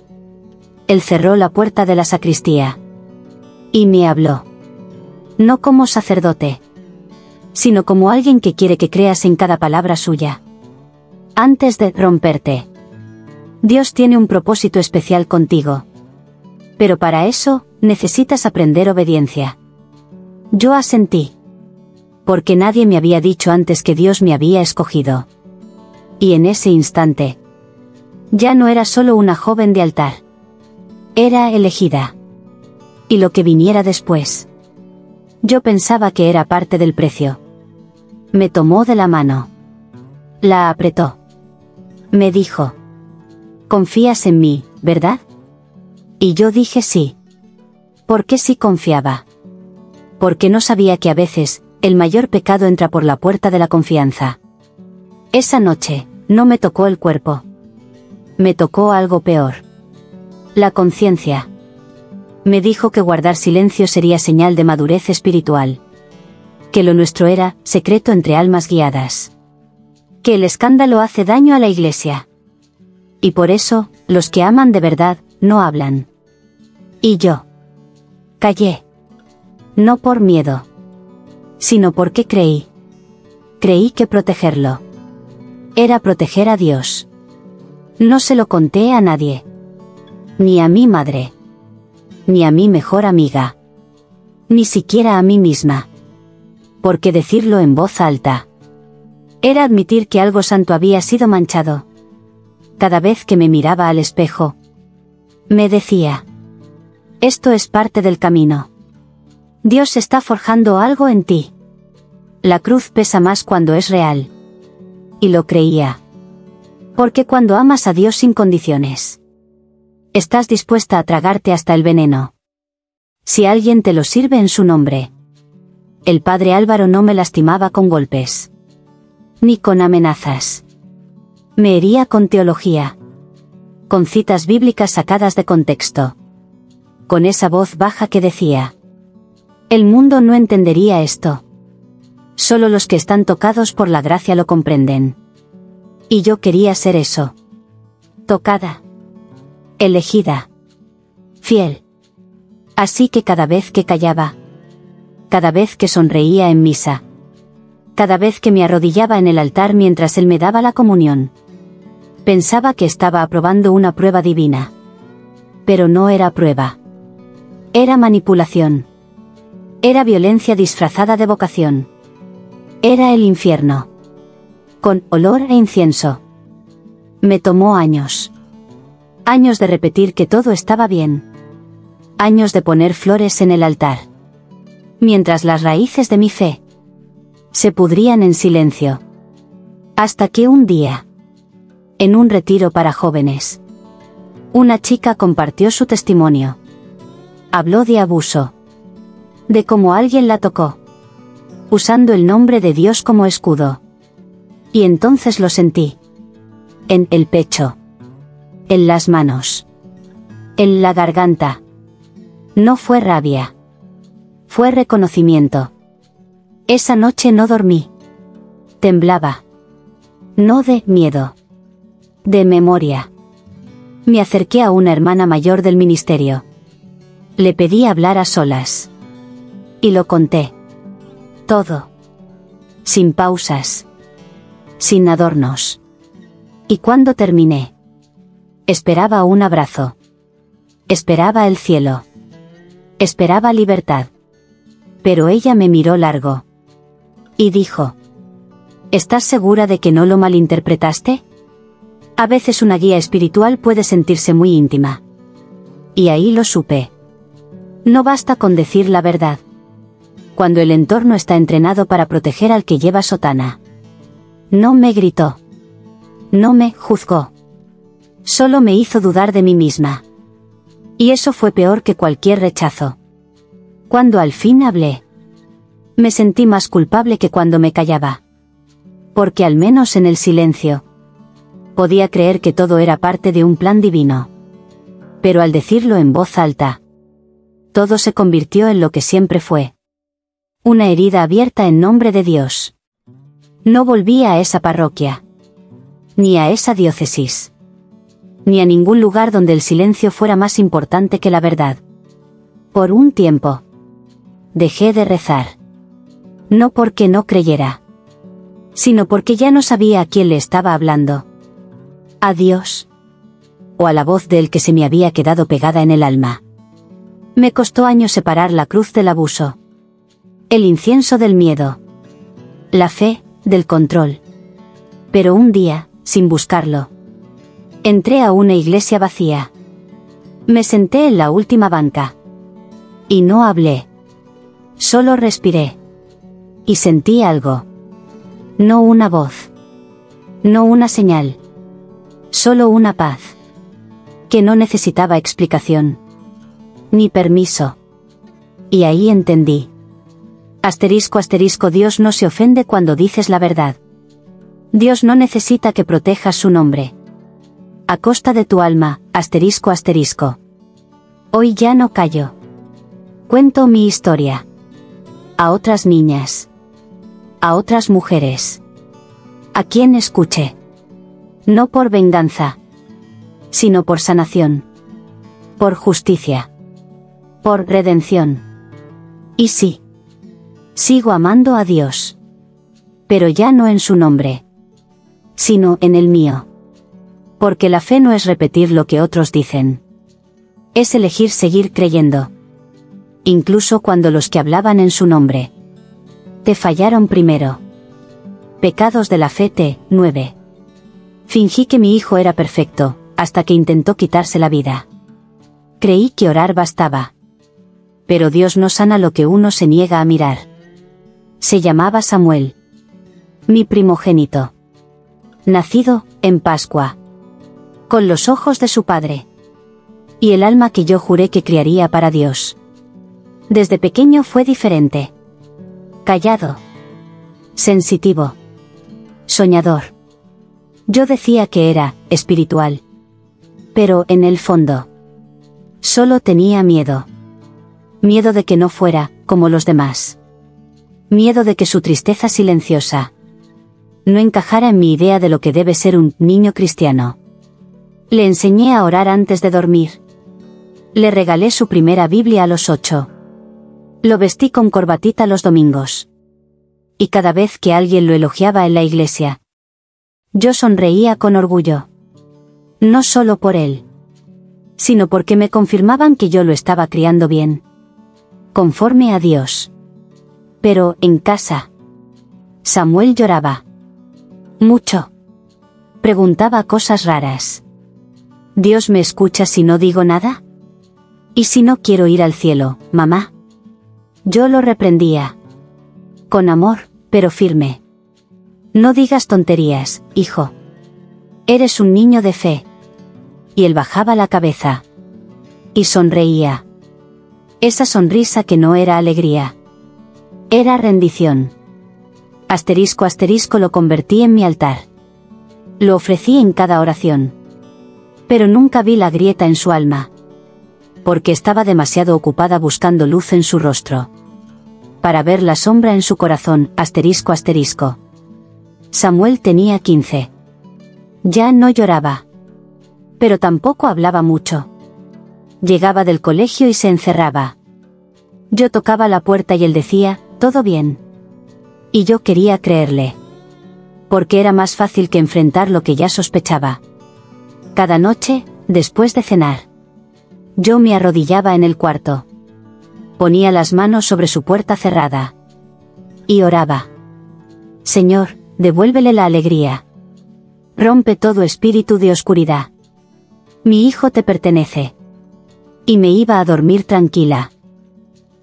Él cerró la puerta de la sacristía. Y me habló. No como sacerdote, sino como alguien que quiere que creas en cada palabra suya. Antes de romperte. Dios tiene un propósito especial contigo. Pero para eso, necesitas aprender obediencia. Yo asentí. Porque nadie me había dicho antes que Dios me había escogido. Y en ese instante, ya no era solo una joven de altar. Era elegida. Y lo que viniera después. Yo pensaba que era parte del precio. Me tomó de la mano. La apretó. Me dijo: confías en mí, ¿verdad? Y yo dije sí. Porque sí confiaba. Porque no sabía que a veces, el mayor pecado entra por la puerta de la confianza. Esa noche, no me tocó el cuerpo. Me tocó algo peor. La conciencia. Me dijo que guardar silencio sería señal de madurez espiritual. Que lo nuestro era secreto entre almas guiadas. Que el escándalo hace daño a la Iglesia. Y por eso, los que aman de verdad, no hablan. Y yo callé. No por miedo, sino porque creí. Creí que protegerlo era proteger a Dios. No se lo conté a nadie. Ni a mi madre. Ni a mi mejor amiga. Ni siquiera a mí misma. Porque decirlo en voz alta era admitir que algo santo había sido manchado. Cada vez que me miraba al espejo, me decía: esto es parte del camino. Dios está forjando algo en ti. La cruz pesa más cuando es real. Y lo creía. Porque cuando amas a Dios sin condiciones, estás dispuesta a tragarte hasta el veneno. Si alguien te lo sirve en su nombre. El padre Álvaro no me lastimaba con golpes. Ni con amenazas. Me hería con teología. Con citas bíblicas sacadas de contexto. Con esa voz baja que decía: el mundo no entendería esto. Solo los que están tocados por la gracia lo comprenden. Y yo quería ser eso. Tocada. Elegida. Fiel. Así que cada vez que callaba, cada vez que sonreía en misa, cada vez que me arrodillaba en el altar mientras él me daba la comunión, pensaba que estaba aprobando una prueba divina. Pero no era prueba. Era manipulación. Era violencia disfrazada de vocación. Era el infierno. Con olor e incienso. Me tomó años. Años de repetir que todo estaba bien. Años de poner flores en el altar. mientras las raíces de mi fe se pudrían en silencio. Hasta que un día, en un retiro para jóvenes, una chica compartió su testimonio. Habló de abuso, de cómo alguien la tocó, usando el nombre de Dios como escudo. Y entonces lo sentí. En el pecho, en las manos, en la garganta. No fue rabia, fue reconocimiento. Esa noche no dormí. Temblaba. No de miedo, de memoria. Me acerqué a una hermana mayor del ministerio. Le pedí hablar a solas. Y lo conté. Todo. Sin pausas. Sin adornos. Y cuando terminé, esperaba un abrazo. Esperaba el cielo. Esperaba libertad. Pero ella me miró largo. Y dijo: ¿estás segura de que no lo malinterpretaste? A veces una guía espiritual puede sentirse muy íntima. Y ahí lo supe. No basta con decir la verdad. Cuando el entorno está entrenado para proteger al que lleva sotana. No me gritó. No me juzgó. Solo me hizo dudar de mí misma. Y eso fue peor que cualquier rechazo. Cuando al fin hablé, me sentí más culpable que cuando me callaba. Porque al menos en el silencio, podía creer que todo era parte de un plan divino. Pero al decirlo en voz alta, todo se convirtió en lo que siempre fue. Una herida abierta en nombre de Dios. No volví a esa parroquia. Ni a esa diócesis. Ni a ningún lugar donde el silencio fuera más importante que la verdad. Por un tiempo, dejé de rezar. No porque no creyera, sino porque ya no sabía a quién le estaba hablando. ¿A Dios? ¿O a la voz del que se me había quedado pegada en el alma? Me costó años separar la cruz del abuso. El incienso del miedo. La fe, del control. Pero un día, sin buscarlo, entré a una iglesia vacía. Me senté en la última banca. Y no hablé. Solo respiré. Y sentí algo. No una voz. No una señal. Solo una paz. Que no necesitaba explicación. Ni permiso. Y ahí entendí. Asterisco asterisco, Dios no se ofende cuando dices la verdad. Dios no necesita que protejas su nombre. A costa de tu alma, asterisco asterisco. Hoy ya no callo. Cuento mi historia. A otras niñas. A otras mujeres. A quien escuche. No por venganza. Sino por sanación. Por justicia. Por redención. Y sí. Sigo amando a Dios. Pero ya no en su nombre. Sino en el mío. Porque la fe no es repetir lo que otros dicen. Es elegir seguir creyendo. Incluso cuando los que hablaban en su nombre te fallaron primero. Pecados de la fe 9. Fingí que mi hijo era perfecto, hasta que intentó quitarse la vida. Creí que orar bastaba. Pero Dios no sana lo que uno se niega a mirar. Se llamaba Samuel. Mi primogénito. Nacido, en Pascua. Con los ojos de su padre. Y el alma que yo juré que criaría para Dios. Desde pequeño fue diferente. Callado. Sensitivo. Soñador. Yo decía que era espiritual. Pero en el fondo, solo tenía miedo. Miedo de que no fuera como los demás. Miedo de que su tristeza silenciosa no encajara en mi idea de lo que debe ser un niño cristiano. Le enseñé a orar antes de dormir. Le regalé su primera Biblia a los 8. Lo vestí con corbatita los domingos. Y cada vez que alguien lo elogiaba en la iglesia, yo sonreía con orgullo. No solo por él, sino porque me confirmaban que yo lo estaba criando bien. Conforme a Dios. Pero, en casa, Samuel lloraba. Mucho. Preguntaba cosas raras. ¿Dios me escucha si no digo nada? ¿Y si no quiero ir al cielo, mamá? Yo lo reprendía. Con amor, pero firme. No digas tonterías, hijo. Eres un niño de fe. Y él bajaba la cabeza. Y sonreía. Esa sonrisa que no era alegría. Era rendición. Asterisco asterisco lo convertí en mi altar. Lo ofrecí en cada oración. Pero nunca vi la grieta en su alma. Porque estaba demasiado ocupada buscando luz en su rostro. Para ver la sombra en su corazón, asterisco asterisco. Samuel tenía 15. Ya no lloraba. Pero tampoco hablaba mucho. Llegaba del colegio y se encerraba. Yo tocaba la puerta y él decía, «¿Todo bien?» Y yo quería creerle. Porque era más fácil que enfrentar lo que ya sospechaba. Cada noche, después de cenar, yo me arrodillaba en el cuarto. Ponía las manos sobre su puerta cerrada. Y oraba. Señor, devuélvele la alegría. Rompe todo espíritu de oscuridad. Mi hijo te pertenece. Y me iba a dormir tranquila.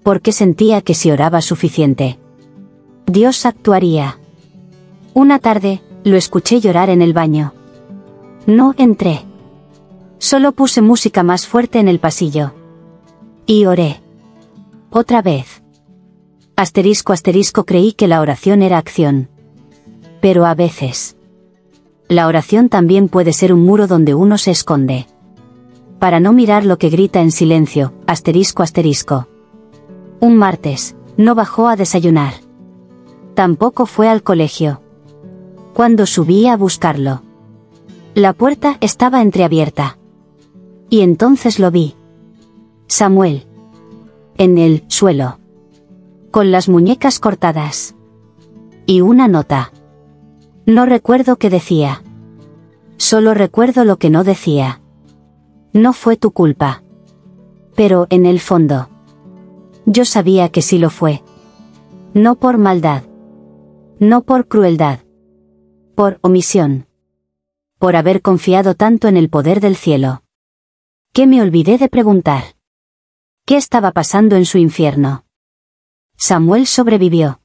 Porque sentía que si oraba suficiente, Dios actuaría. Una tarde, lo escuché llorar en el baño. No entré. Solo puse música más fuerte en el pasillo. Y oré. Otra vez. Asterisco asterisco creí que la oración era acción. Pero a veces, la oración también puede ser un muro donde uno se esconde. Para no mirar lo que grita en silencio, asterisco asterisco. Un martes, no bajó a desayunar. Tampoco fue al colegio. Cuando subí a buscarlo, la puerta estaba entreabierta. Y entonces lo vi. Samuel. En el suelo. Con las muñecas cortadas. Y una nota. No recuerdo qué decía. Solo recuerdo lo que no decía. No fue tu culpa. Pero en el fondo, yo sabía que sí lo fue. No por maldad. No por crueldad. Por omisión. Por haber confiado tanto en el poder del cielo. Que me olvidé de preguntar. ¿Qué estaba pasando en su infierno? Samuel sobrevivió.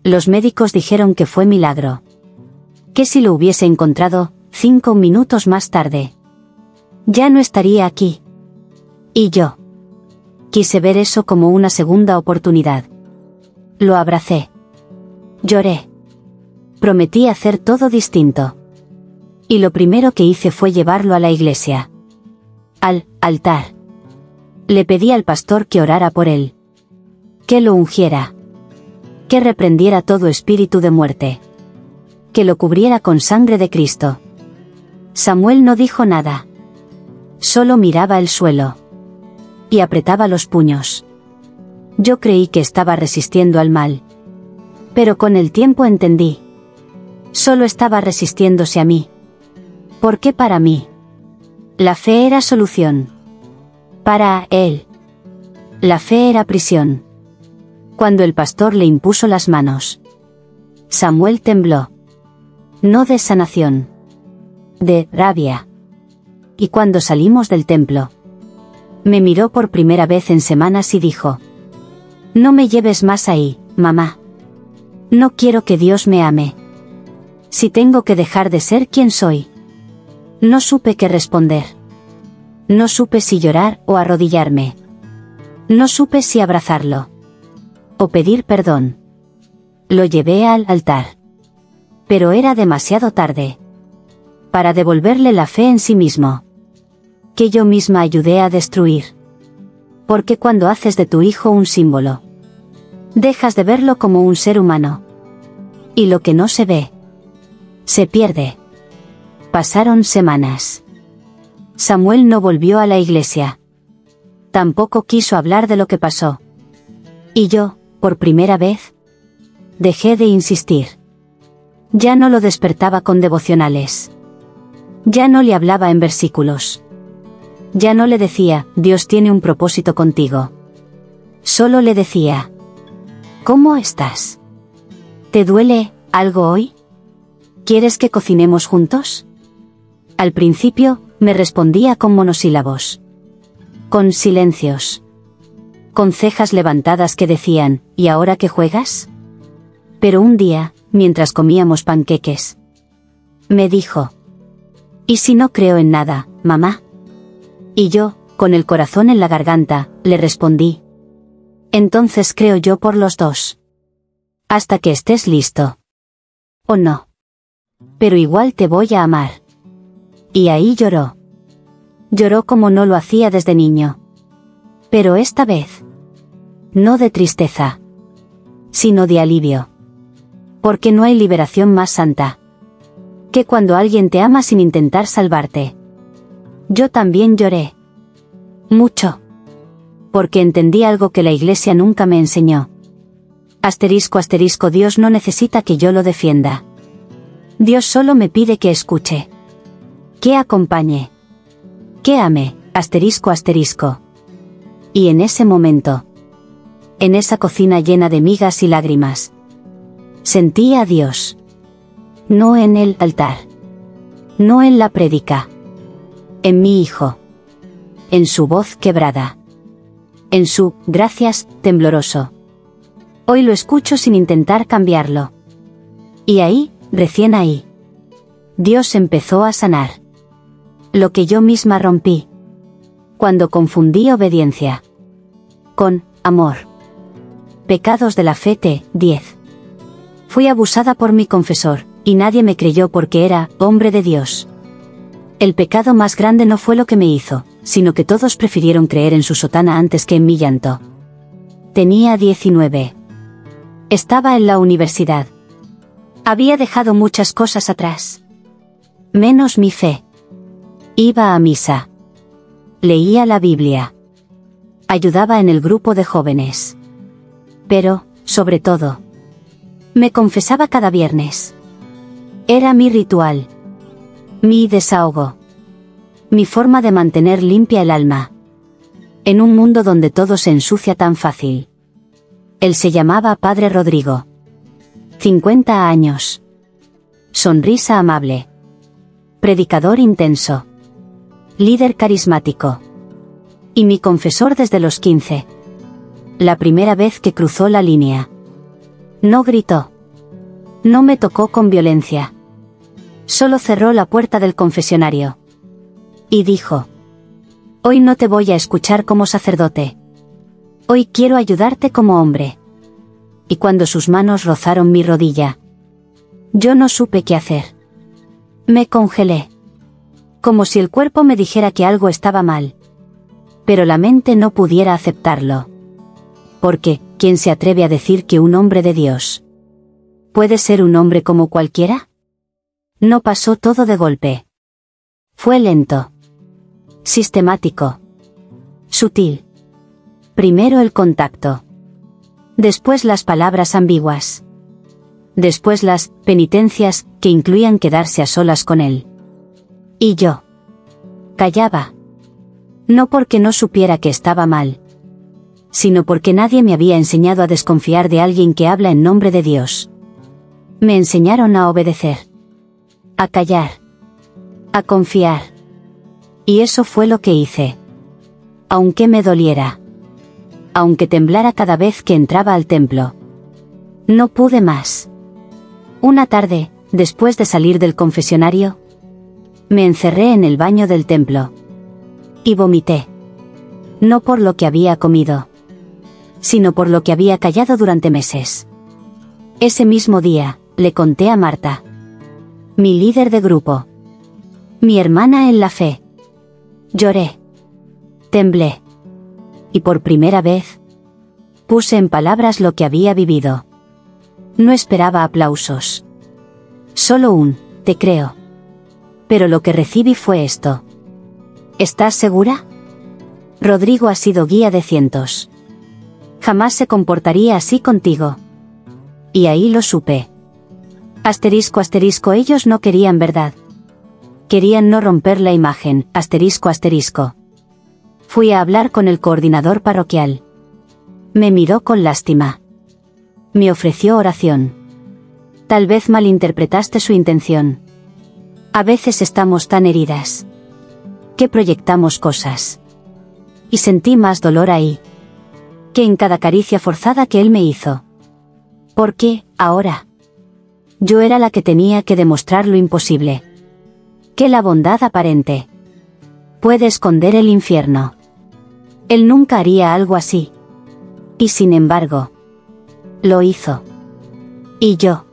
Los médicos dijeron que fue milagro. Que si lo hubiese encontrado, 5 minutos más tarde, ya no estaría aquí. Y yo quise ver eso como una segunda oportunidad. Lo abracé. Lloré. Prometí hacer todo distinto. Y lo primero que hice fue llevarlo a la iglesia. Al altar. Le pedí al pastor que orara por él. Que lo ungiera. Que reprendiera todo espíritu de muerte. Que lo cubriera con sangre de Cristo. Samuel no dijo nada. Solo miraba el suelo. Y apretaba los puños. Yo creí que estaba resistiendo al mal. Pero con el tiempo entendí. Solo estaba resistiéndose a mí. Porque para mí, la fe era solución. Para él, la fe era prisión. Cuando el pastor le impuso las manos, Samuel tembló. No de sanación. De rabia. Y cuando salimos del templo, me miró por primera vez en semanas y dijo: «No me lleves más ahí, mamá. No quiero que Dios me ame. Si tengo que dejar de ser quien soy». No supe qué responder. No supe si llorar o arrodillarme. No supe si abrazarlo o pedir perdón. Lo llevé al altar. Pero era demasiado tarde para devolverle la fe en sí mismo, que yo misma ayudé a destruir. Porque cuando haces de tu hijo un símbolo, dejas de verlo como un ser humano. Y lo que no se ve, se pierde. Pasaron semanas. Samuel no volvió a la iglesia. Tampoco quiso hablar de lo que pasó. Y yo, por primera vez, dejé de insistir. Ya no lo despertaba con devocionales. Ya no le hablaba en versículos. Ya no le decía, Dios tiene un propósito contigo. Solo le decía: ¿cómo estás? ¿Te duele algo hoy? ¿Quieres que cocinemos juntos? Al principio, me respondía con monosílabos. Con silencios. con cejas levantadas que decían, ¿y ahora qué juegas? Pero un día, mientras comíamos panqueques, me dijo, ¿y si no creo en nada, mamá? Y yo, con el corazón en la garganta, le respondí, entonces creo yo por los dos. Hasta que estés listo. ¿O no? Pero igual te voy a amar. Y ahí lloró. Lloró como no lo hacía desde niño. Pero esta vez, no de tristeza, sino de alivio. Porque no hay liberación más santa que cuando alguien te ama sin intentar salvarte. Yo también lloré. Mucho. Porque entendí algo que la Iglesia nunca me enseñó. Asterisco, Dios no necesita que yo lo defienda. Dios solo me pide que escuche. Que acompañe. Que ame, asterisco. Y en ese momento, en esa cocina llena de migas y lágrimas, sentí a Dios. No en el altar. No en la prédica. En mi hijo. En su voz quebrada. En su, gracias, tembloroso. Hoy lo escucho sin intentar cambiarlo. Y ahí, recién ahí, Dios empezó a sanar lo que yo misma rompí cuando confundí obediencia con amor. Pecados de la fe 10. Fui abusada por mi confesor, y nadie me creyó porque era hombre de Dios. El pecado más grande no fue lo que me hizo, sino que todos prefirieron creer en su sotana antes que en mi llanto. Tenía 19. Estaba en la universidad. Había dejado muchas cosas atrás. Menos mi fe. Iba a misa. Leía la Biblia. Ayudaba en el grupo de jóvenes. Pero, sobre todo, me confesaba cada viernes. Era mi ritual. Mi desahogo. Mi forma de mantener limpia el alma. En un mundo donde todo se ensucia tan fácil. Él se llamaba Padre Rodrigo. 50 años. Sonrisa amable. Predicador intenso. Líder carismático. Y mi confesor desde los 15. La primera vez que cruzó la línea. No gritó. No me tocó con violencia. Solo cerró la puerta del confesionario. Y dijo: hoy no te voy a escuchar como sacerdote. Hoy quiero ayudarte como hombre. Y cuando sus manos rozaron mi rodilla, yo no supe qué hacer. Me congelé. Como si el cuerpo me dijera que algo estaba mal. Pero la mente no pudiera aceptarlo. Porque, ¿quién se atreve a decir que un hombre de Dios puede ser un hombre como cualquiera? No pasó todo de golpe. Fue lento. Sistemático. Sutil. Primero el contacto. Después las palabras ambiguas. Después las penitencias, que incluían quedarse a solas con él. Y yo callaba. No porque no supiera que estaba mal, sino porque nadie me había enseñado a desconfiar de alguien que habla en nombre de Dios. Me enseñaron a obedecer, a callar, a confiar. Y eso fue lo que hice. Aunque me doliera. Aunque temblara cada vez que entraba al templo. No pude más. Una tarde, después de salir del confesionario, me encerré en el baño del templo. Y vomité. No por lo que había comido, sino por lo que había callado durante meses. Ese mismo día, le conté a Marta, mi líder de grupo, mi hermana en la fe. Lloré. Temblé. Y por primera vez, puse en palabras lo que había vivido. No esperaba aplausos. Solo un, te creo. Pero lo que recibí fue esto. ¿Estás segura? Rodrigo ha sido guía de cientos. Jamás se comportaría así contigo. Y ahí lo supe. Asterisco, ellos no querían verdad. Querían no romper la imagen, asterisco. Fui a hablar con el coordinador parroquial. Me miró con lástima. Me ofreció oración. Tal vez malinterpretaste su intención. A veces estamos tan heridas que proyectamos cosas. Y sentí más dolor ahí. que en cada caricia forzada que él me hizo. Porque, ahora, yo era la que tenía que demostrar lo imposible. Que la bondad aparente puede esconder el infierno. Él nunca haría algo así. Y sin embargo, lo hizo. Y yo,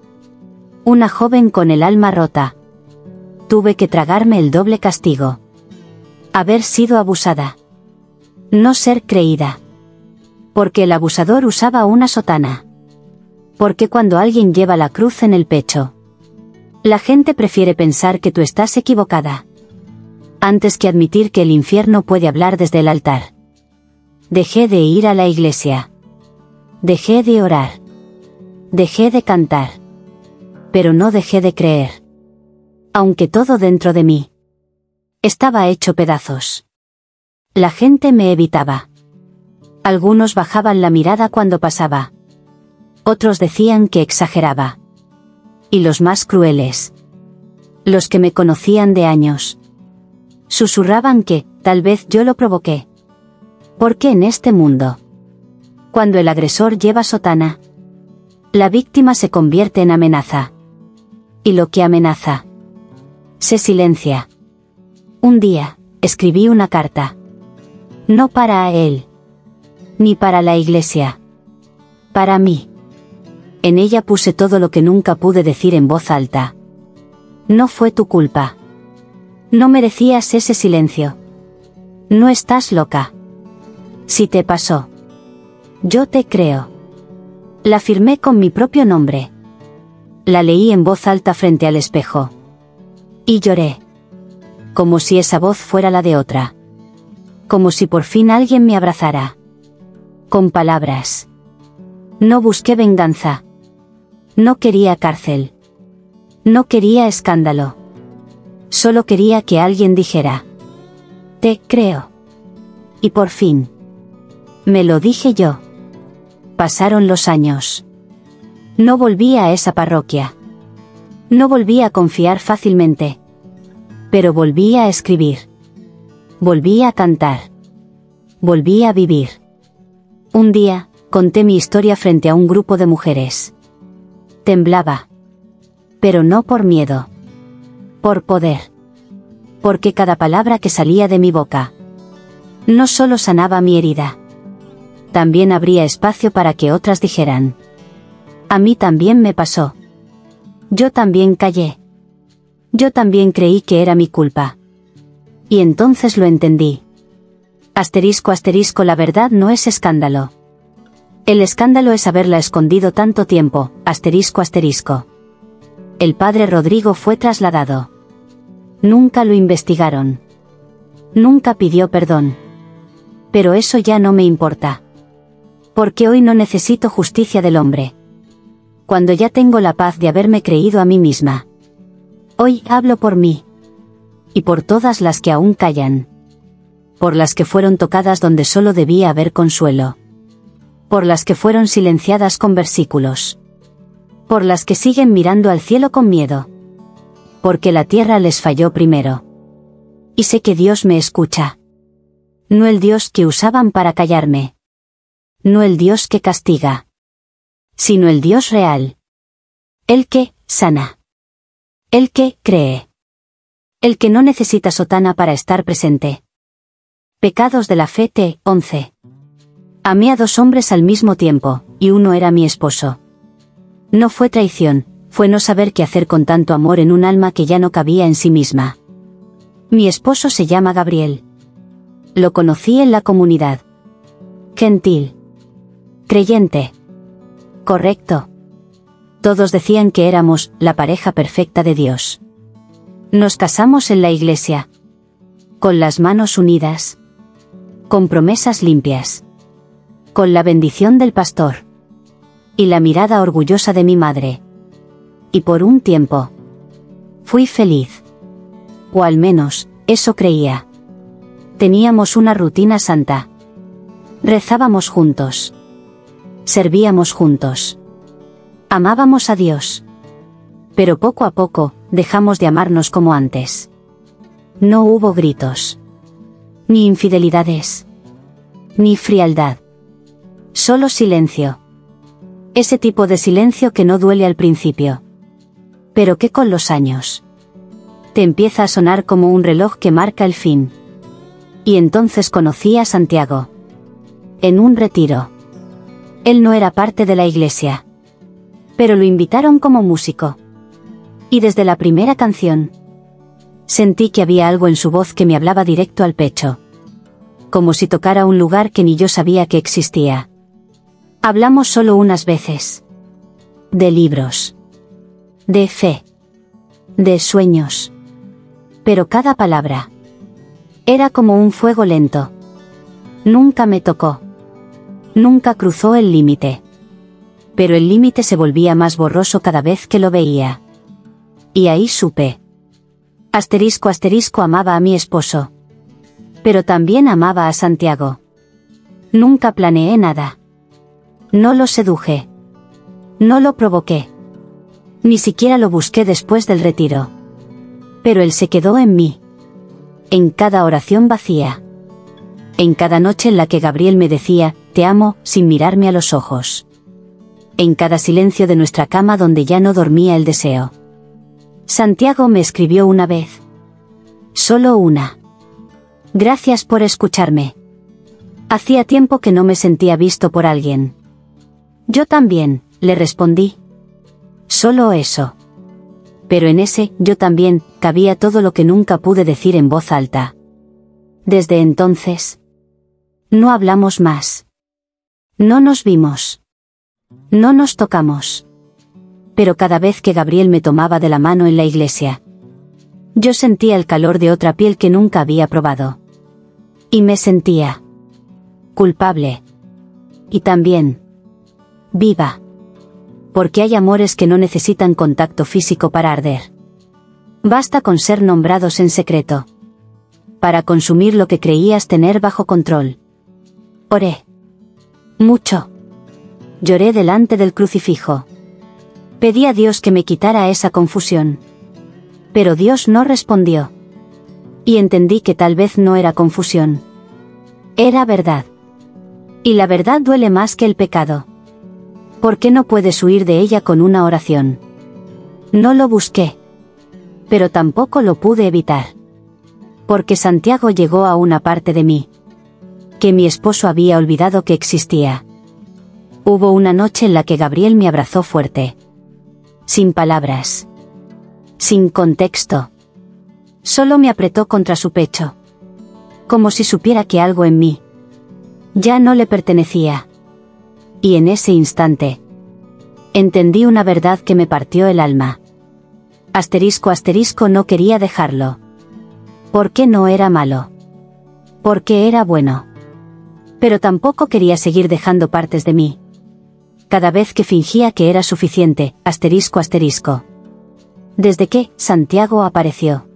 una joven con el alma rota, tuve que tragarme el doble castigo. Haber sido abusada. No ser creída. Porque el abusador usaba una sotana. Porque cuando alguien lleva la cruz en el pecho, la gente prefiere pensar que tú estás equivocada, antes que admitir que el infierno puede hablar desde el altar. Dejé de ir a la iglesia. Dejé de orar. Dejé de cantar. Pero no dejé de creer. Aunque todo dentro de mí estaba hecho pedazos. La gente me evitaba. Algunos bajaban la mirada cuando pasaba. Otros decían que exageraba. Y los más crueles, los que me conocían de años, susurraban que, tal vez yo lo provoqué. Porque en este mundo, cuando el agresor lleva sotana, la víctima se convierte en amenaza. Y lo que amenaza se silencia. Un día, escribí una carta. No para él, ni para la iglesia. Para mí. En ella puse todo lo que nunca pude decir en voz alta. No fue tu culpa. No merecías ese silencio. No estás loca. Si te pasó, yo te creo. La firmé con mi propio nombre. La leí en voz alta frente al espejo. Y lloré. Como si esa voz fuera la de otra. Como si por fin alguien me abrazara. Con palabras. No busqué venganza. No quería cárcel. No quería escándalo. Solo quería que alguien dijera: te creo. Y por fin, me lo dije yo. Pasaron los años. No volví a esa parroquia. No volví a confiar fácilmente. Pero volví a escribir. Volví a cantar. Volví a vivir. Un día, conté mi historia frente a un grupo de mujeres. Temblaba. Pero no por miedo. Por poder. Porque cada palabra que salía de mi boca no solo sanaba mi herida. También abría espacio para que otras dijeran: a mí también me pasó. Yo también callé. Yo también creí que era mi culpa. Y entonces lo entendí. Asterisco asterisco, la verdad no es escándalo. El escándalo es haberla escondido tanto tiempo, asterisco asterisco. El padre Rodrigo fue trasladado. Nunca lo investigaron. Nunca pidió perdón. Pero eso ya no me importa. Porque hoy no necesito justicia del hombre. Cuando ya tengo la paz de haberme creído a mí misma. Hoy hablo por mí. Y por todas las que aún callan. Por las que fueron tocadas donde solo debía haber consuelo. Por las que fueron silenciadas con versículos. Por las que siguen mirando al cielo con miedo. Porque la tierra les falló primero. Y sé que Dios me escucha. No el Dios que usaban para callarme. No el Dios que castiga. Sino el Dios real. El que sana. El que cree. El que no necesita sotana para estar presente. Pecados de la fe T. 11. Amé a 2 hombres al mismo tiempo, y uno era mi esposo. No fue traición, fue no saber qué hacer con tanto amor en un alma que ya no cabía en sí misma. Mi esposo se llama Gabriel. Lo conocí en la comunidad. Gentil. Creyente. Correcto. Todos decían que éramos la pareja perfecta de Dios. Nos casamos en la iglesia. Con las manos unidas. Con promesas limpias. Con la bendición del pastor. Y la mirada orgullosa de mi madre. Y por un tiempo fui feliz. O al menos, eso creía. Teníamos una rutina santa. Rezábamos juntos. Servíamos juntos. Amábamos a Dios. Pero poco a poco, dejamos de amarnos como antes. No hubo gritos. Ni infidelidades. Ni frialdad. Solo silencio. Ese tipo de silencio que no duele al principio, pero que con los años te empieza a sonar como un reloj que marca el fin. Y entonces conocí a Santiago. En un retiro. Él no era parte de la iglesia, pero lo invitaron como músico. Y desde la primera canción, sentí que había algo en su voz que me hablaba directo al pecho. Como si tocara un lugar que ni yo sabía que existía. Hablamos solo unas veces. De libros. De fe. De sueños. Pero cada palabra era como un fuego lento. Nunca me tocó. Nunca cruzó el límite. Pero el límite se volvía más borroso cada vez que lo veía. Y ahí supe. Asterisco asterisco amaba a mi esposo. Pero también amaba a Santiago. Nunca planeé nada. No lo seduje. No lo provoqué. Ni siquiera lo busqué después del retiro. Pero él se quedó en mí. En cada oración vacía. En cada noche en la que Gabriel me decía, te amo, sin mirarme a los ojos. En cada silencio de nuestra cama donde ya no dormía el deseo. Santiago me escribió una vez. Solo una. Gracias por escucharme. Hacía tiempo que no me sentía visto por alguien. Yo también, le respondí. Solo eso. Pero en ese yo también cabía todo lo que nunca pude decir en voz alta. Desde entonces, no hablamos más. No nos vimos. No nos tocamos. Pero cada vez que Gabriel me tomaba de la mano en la iglesia, yo sentía el calor de otra piel que nunca había probado. Y me sentía culpable. Y también viva. Porque hay amores que no necesitan contacto físico para arder. Basta con ser nombrados en secreto. Para consumir lo que creías tener bajo control. Oré. Mucho. Lloré delante del crucifijo. Pedí a Dios que me quitara esa confusión. Pero Dios no respondió. Y entendí que tal vez no era confusión. Era verdad. Y la verdad duele más que el pecado. ¿Por qué no puedes huir de ella con una oración? No lo busqué. Pero tampoco lo pude evitar. Porque Santiago llegó a una parte de mí que mi esposo había olvidado que existía. Hubo una noche en la que Gabriel me abrazó fuerte. Sin palabras. Sin contexto. Solo me apretó contra su pecho. Como si supiera que algo en mí ya no le pertenecía. Y en ese instante entendí una verdad que me partió el alma. Asterisco asterisco no quería dejarlo. Porque no era malo. Porque era bueno. Pero tampoco quería seguir dejando partes de mí. Cada vez que fingía que era suficiente, asterisco asterisco. Desde que Santiago apareció,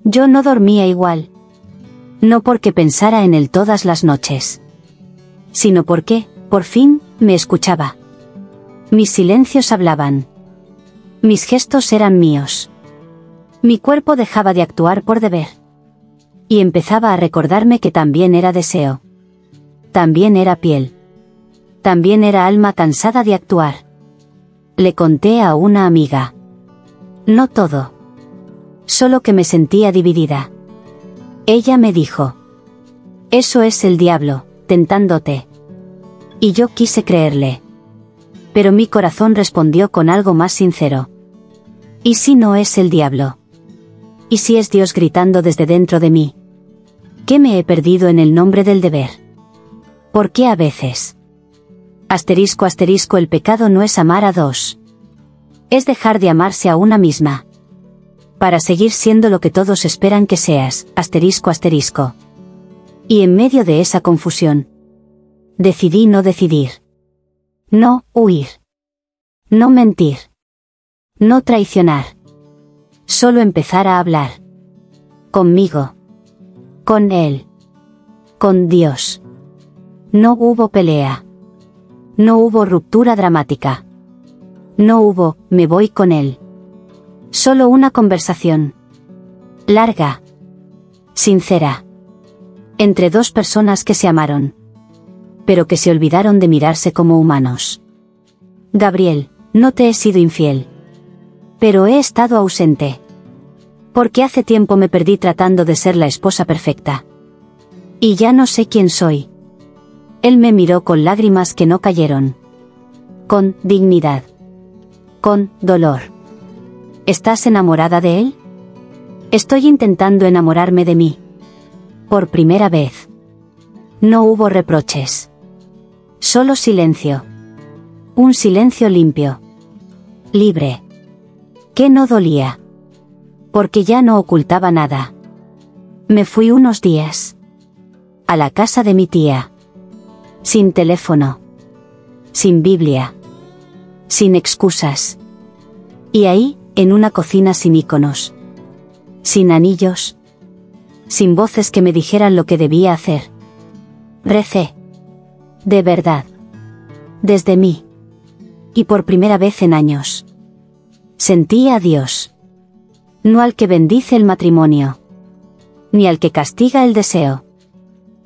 yo no dormía igual. No porque pensara en él todas las noches, sino porque, por fin, me escuchaba. Mis silencios hablaban. Mis gestos eran míos. Mi cuerpo dejaba de actuar por deber. Y empezaba a recordarme que también era deseo. También era piel. También era alma cansada de actuar. Le conté a una amiga. No todo. Solo que me sentía dividida. Ella me dijo. Eso es el diablo, tentándote. Y yo quise creerle. Pero mi corazón respondió con algo más sincero. ¿Y si no es el diablo? ¿Y si es Dios gritando desde dentro de mí? ¿Qué me he perdido en el nombre del deber? ¿Por qué a veces? Asterisco asterisco el pecado no es amar a dos. Es dejar de amarse a una misma. Para seguir siendo lo que todos esperan que seas, asterisco asterisco. Y en medio de esa confusión, decidí no decidir. No huir. No mentir. No traicionar. Solo empezar a hablar. Conmigo. Con él. Con Dios. No hubo pelea. No hubo ruptura dramática. No hubo, me voy con él. Solo una conversación. Larga. Sincera. Entre dos personas que se amaron. pero que se olvidaron de mirarse como humanos. Gabriel, no te he sido infiel. Pero he estado ausente. Porque hace tiempo me perdí tratando de ser la esposa perfecta. Y ya no sé quién soy. Él me miró con lágrimas que no cayeron. Con dignidad. Con dolor. ¿Estás enamorada de él? Estoy intentando enamorarme de mí. Por primera vez. No hubo reproches. Solo silencio. Un silencio limpio. Libre. Que no dolía. Porque ya no ocultaba nada. Me fui unos días. A la casa de mi tía. Sin teléfono. Sin Biblia. Sin excusas. Y ahí, en una cocina sin iconos. Sin anillos. Sin voces que me dijeran lo que debía hacer. Recé. De verdad. Desde mí. Y por primera vez en años. Sentí a Dios. No al que bendice el matrimonio. Ni al que castiga el deseo.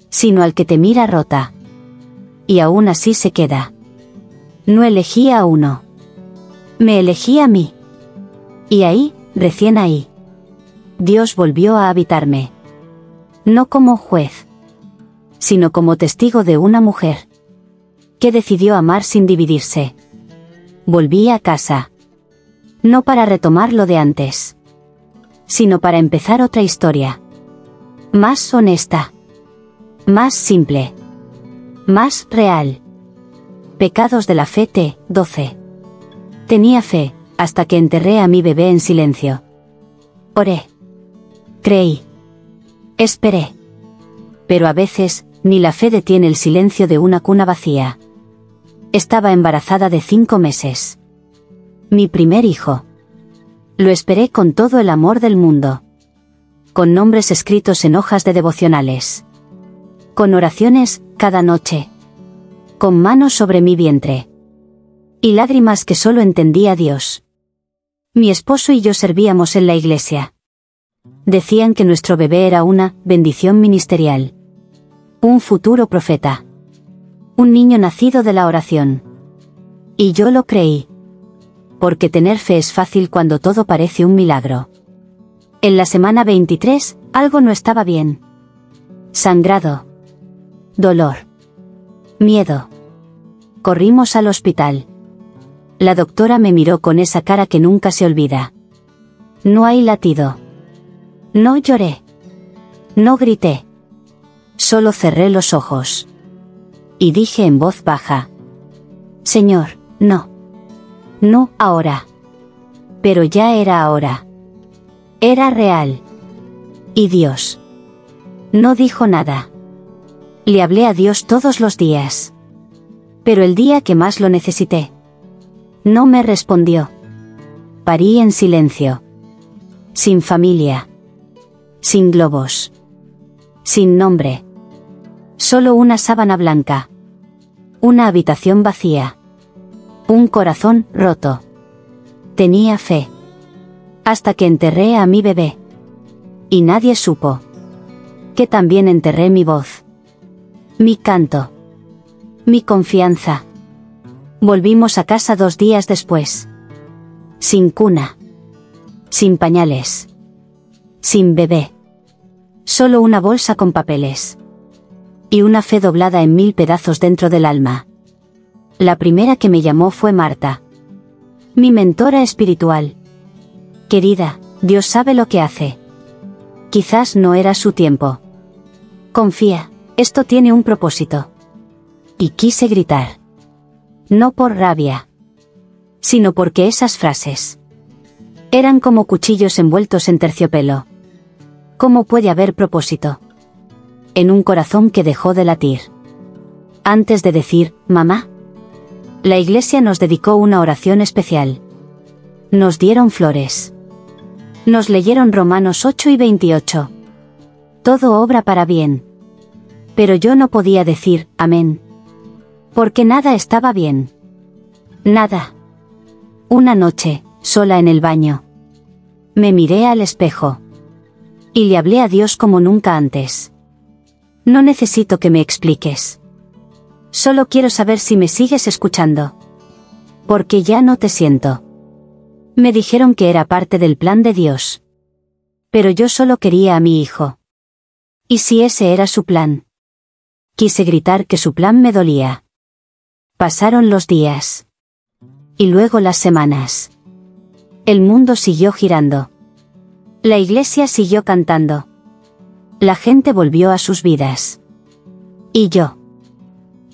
Sino al que te mira rota. Y aún así se queda. No elegí a uno. Me elegí a mí. Y ahí, recién ahí. Dios volvió a habitarme. No como juez. Sino como testigo de una mujer. Que decidió amar sin dividirse. Volví a casa. No para retomar lo de antes. Sino para empezar otra historia. Más honesta. Más simple. Más real. Pecados de la fe T. 12. Tenía fe, hasta que enterré a mi bebé en silencio. Oré. Creí. Esperé. Pero a veces, ni la fe detiene el silencio de una cuna vacía. Estaba embarazada de 5 meses. Mi primer hijo. Lo esperé con todo el amor del mundo. Con nombres escritos en hojas de devocionales. Con oraciones, cada noche. Con manos sobre mi vientre. Y lágrimas que solo entendía Dios. Mi esposo y yo servíamos en la iglesia. Decían que nuestro bebé era una bendición ministerial. Un futuro profeta. Un niño nacido de la oración. Y yo lo creí. Porque tener fe es fácil cuando todo parece un milagro. En la semana 23, algo no estaba bien. Sangrado. Dolor. Miedo. Corrimos al hospital. La doctora me miró con esa cara que nunca se olvida. No hay latido. No lloré. No grité. Solo cerré los ojos. Y dije en voz baja. Señor, no. No ahora. Pero ya era ahora. Era real. Y Dios. No dijo nada. Le hablé a Dios todos los días. Pero el día que más lo necesité. No me respondió. Parí en silencio. Sin familia. Sin globos. Sin nombre. Solo una sábana blanca. Una habitación vacía. Un corazón roto. Tenía fe. Hasta que enterré a mi bebé. Y nadie supo. Que también enterré mi voz. Mi canto. Mi confianza. Volvimos a casa 2 días después. Sin cuna. Sin pañales. Sin bebé. Solo una bolsa con papeles. Y una fe doblada en 1000 pedazos dentro del alma. La primera que me llamó fue Marta. Mi mentora espiritual. Querida, Dios sabe lo que hace. Quizás no era su tiempo. Confía, esto tiene un propósito. Y quise gritar. No por rabia. Sino porque esas frases eran como cuchillos envueltos en terciopelo. ¿Cómo puede haber propósito? En un corazón que dejó de latir. Antes de decir, mamá. La iglesia nos dedicó una oración especial. Nos dieron flores. Nos leyeron Romanos 8 y 28. Todo obra para bien. Pero yo no podía decir, amén. Porque nada estaba bien. Nada. Una noche, sola en el baño. Me miré al espejo. Y le hablé a Dios como nunca antes. No necesito que me expliques. Solo quiero saber si me sigues escuchando. Porque ya no te siento. Me dijeron que era parte del plan de Dios. Pero yo solo quería a mi hijo. ¿Y si ese era su plan? Quise gritar que su plan me dolía. Pasaron los días. Y luego las semanas. El mundo siguió girando. La iglesia siguió cantando. La gente volvió a sus vidas. Y yo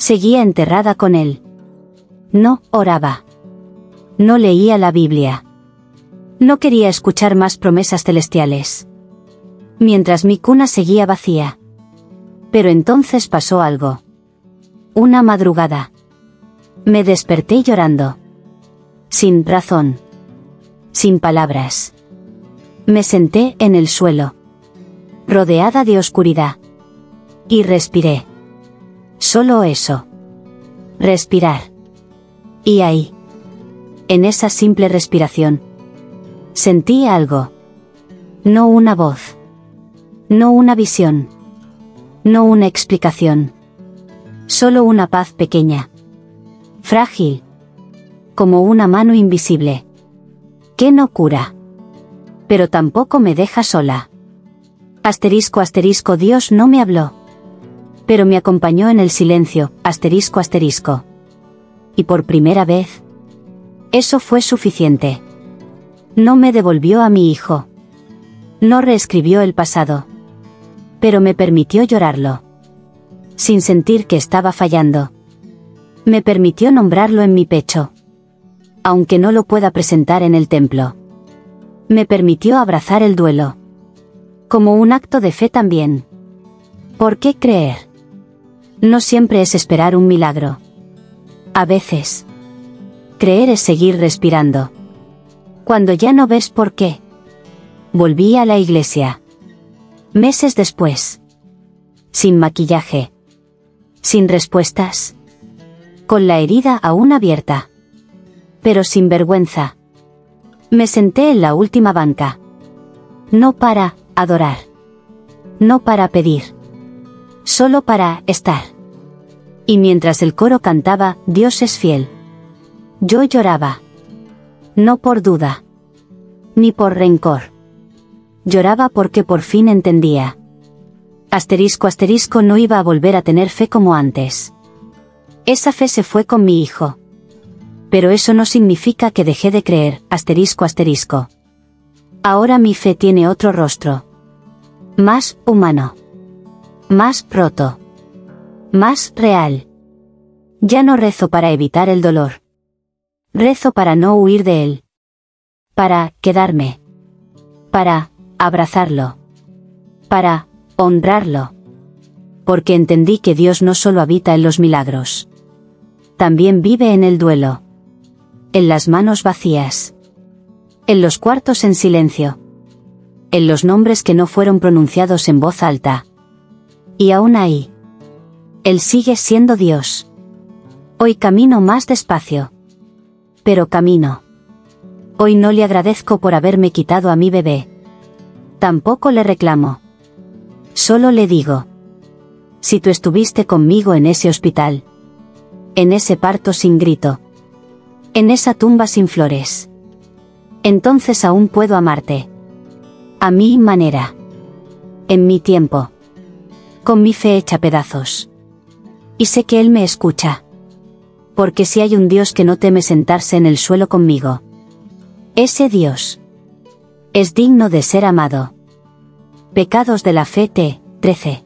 seguía enterrada con él. No oraba. No leía la Biblia. No quería escuchar más promesas celestiales. Mientras mi cuna seguía vacía. Pero entonces pasó algo. Una madrugada. Me desperté llorando. Sin razón. Sin palabras. Me senté en el suelo. Rodeada de oscuridad. Y respiré. Solo eso. Respirar. Y ahí. En esa simple respiración. Sentí algo. No una voz. No una visión. No una explicación. Solo una paz pequeña. Frágil. Como una mano invisible. Que no cura. Pero tampoco me deja sola. Asterisco asterisco Dios no me habló. Pero me acompañó en el silencio, asterisco asterisco. Y por primera vez. Eso fue suficiente. No me devolvió a mi hijo. No reescribió el pasado. Pero me permitió llorarlo. Sin sentir que estaba fallando. Me permitió nombrarlo en mi pecho. Aunque no lo pueda presentar en el templo. Me permitió abrazar el duelo. Como un acto de fe también. ¿Por qué creer? No siempre es esperar un milagro. A veces. Creer es seguir respirando. Cuando ya no ves por qué. Volví a la iglesia. Meses después. Sin maquillaje. Sin respuestas. Con la herida aún abierta. Pero sin vergüenza. Me senté en la última banca. No para adorar. No para pedir. Solo para estar. Y mientras el coro cantaba, Dios es fiel. Yo lloraba. No por duda. Ni por rencor. Lloraba porque por fin entendía. Asterisco asterisco no iba a volver a tener fe como antes. Esa fe se fue con mi hijo. Pero eso no significa que dejé de creer, asterisco asterisco. Ahora mi fe tiene otro rostro. Más humano. Más roto. Más real. Ya no rezo para evitar el dolor. Rezo para no huir de él. Para quedarme. Para abrazarlo. Para honrarlo. Porque entendí que Dios no solo habita en los milagros. También vive en el duelo. En las manos vacías. En los cuartos en silencio. En los nombres que no fueron pronunciados en voz alta. Y aún ahí. Él sigue siendo Dios. Hoy camino más despacio. Pero camino. Hoy no le agradezco por haberme quitado a mi bebé. Tampoco le reclamo. Solo le digo. Si tú estuviste conmigo en ese hospital. En ese parto sin grito. En esa tumba sin flores. Entonces aún puedo amarte. A mi manera. En mi tiempo. Con mi fe hecha pedazos. Y sé que Él me escucha. Porque si hay un Dios que no teme sentarse en el suelo conmigo. Ese Dios. Es digno de ser amado. Pecados de la fe 13.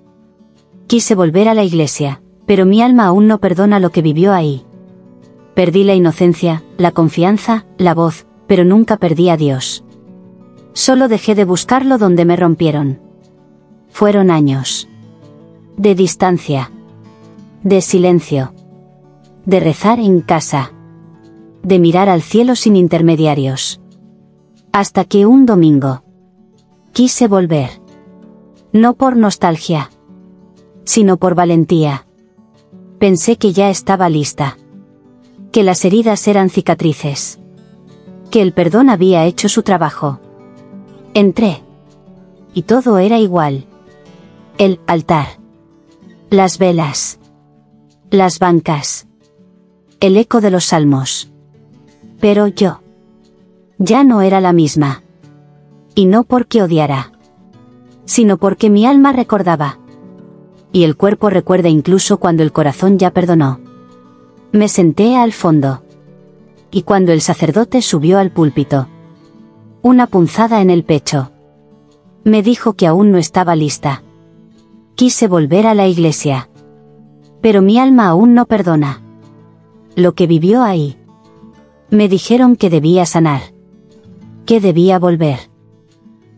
Quise volver a la iglesia, pero mi alma aún no perdona lo que vivió ahí. Perdí la inocencia, la confianza, la voz, pero nunca perdí a Dios. Solo dejé de buscarlo donde me rompieron. Fueron años. De distancia. De silencio. De rezar en casa. De mirar al cielo sin intermediarios. Hasta que un domingo. Quise volver. No por nostalgia. Sino por valentía. Pensé que ya estaba lista. Que las heridas eran cicatrices. Que el perdón había hecho su trabajo. Entré. Y todo era igual. El altar. Las velas. Las bancas. El eco de los salmos. Pero yo. Ya no era la misma. Y no porque odiara. Sino porque mi alma recordaba. Y el cuerpo recuerda incluso cuando el corazón ya perdonó. Me senté al fondo. Y cuando el sacerdote subió al púlpito. Una punzada en el pecho. Me dijo que aún no estaba lista. Quise volver a la iglesia. Pero mi alma aún no perdona. Lo que vivió ahí. Me dijeron que debía sanar. Que debía volver.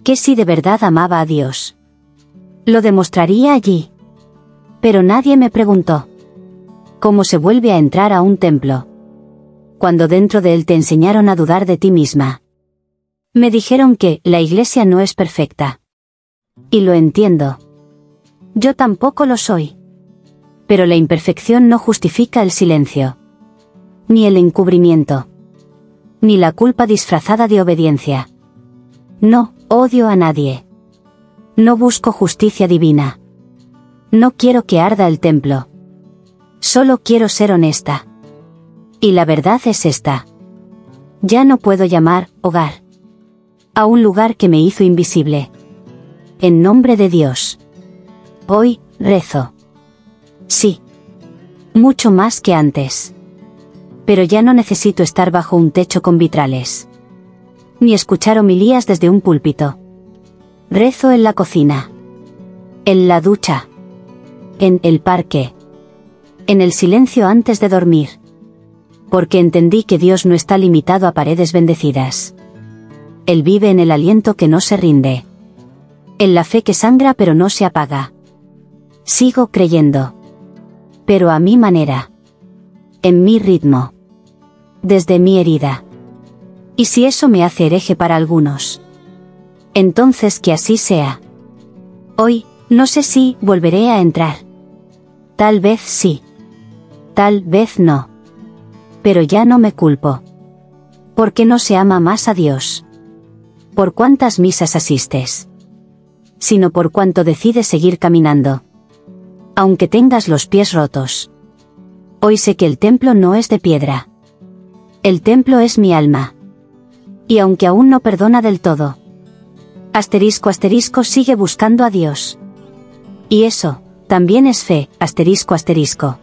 Que si de verdad amaba a Dios. Lo demostraría allí. Pero nadie me preguntó. ¿Cómo se vuelve a entrar a un templo? Cuando dentro de él te enseñaron a dudar de ti misma. Me dijeron que la iglesia no es perfecta. Y lo entiendo. Yo tampoco lo soy. Pero la imperfección no justifica el silencio. Ni el encubrimiento. Ni la culpa disfrazada de obediencia. No odio a nadie. No busco justicia divina. No quiero que arda el templo. Solo quiero ser honesta. Y la verdad es esta. Ya no puedo llamar hogar a un lugar que me hizo invisible. En nombre de Dios. Hoy rezo. Sí. Mucho más que antes. Pero ya no necesito estar bajo un techo con vitrales. Ni escuchar homilías desde un púlpito. Rezo en la cocina. En la ducha. En el parque. En el silencio antes de dormir. Porque entendí que Dios no está limitado a paredes bendecidas. Él vive en el aliento que no se rinde. En la fe que sangra pero no se apaga. Sigo creyendo. Pero a mi manera. En mi ritmo. Desde mi herida. Y si eso me hace hereje para algunos. Entonces que así sea. Hoy, no sé si volveré a entrar. Tal vez sí. Tal vez no. Pero ya no me culpo. Porque no se ama más a Dios. Por cuántas misas asistes. Sino por cuánto decides seguir caminando. Aunque tengas los pies rotos. Hoy sé que el templo no es de piedra. El templo es mi alma. Y aunque aún no perdona del todo. Asterisco asterisco sigue buscando a Dios. Y eso, también es fe, asterisco asterisco.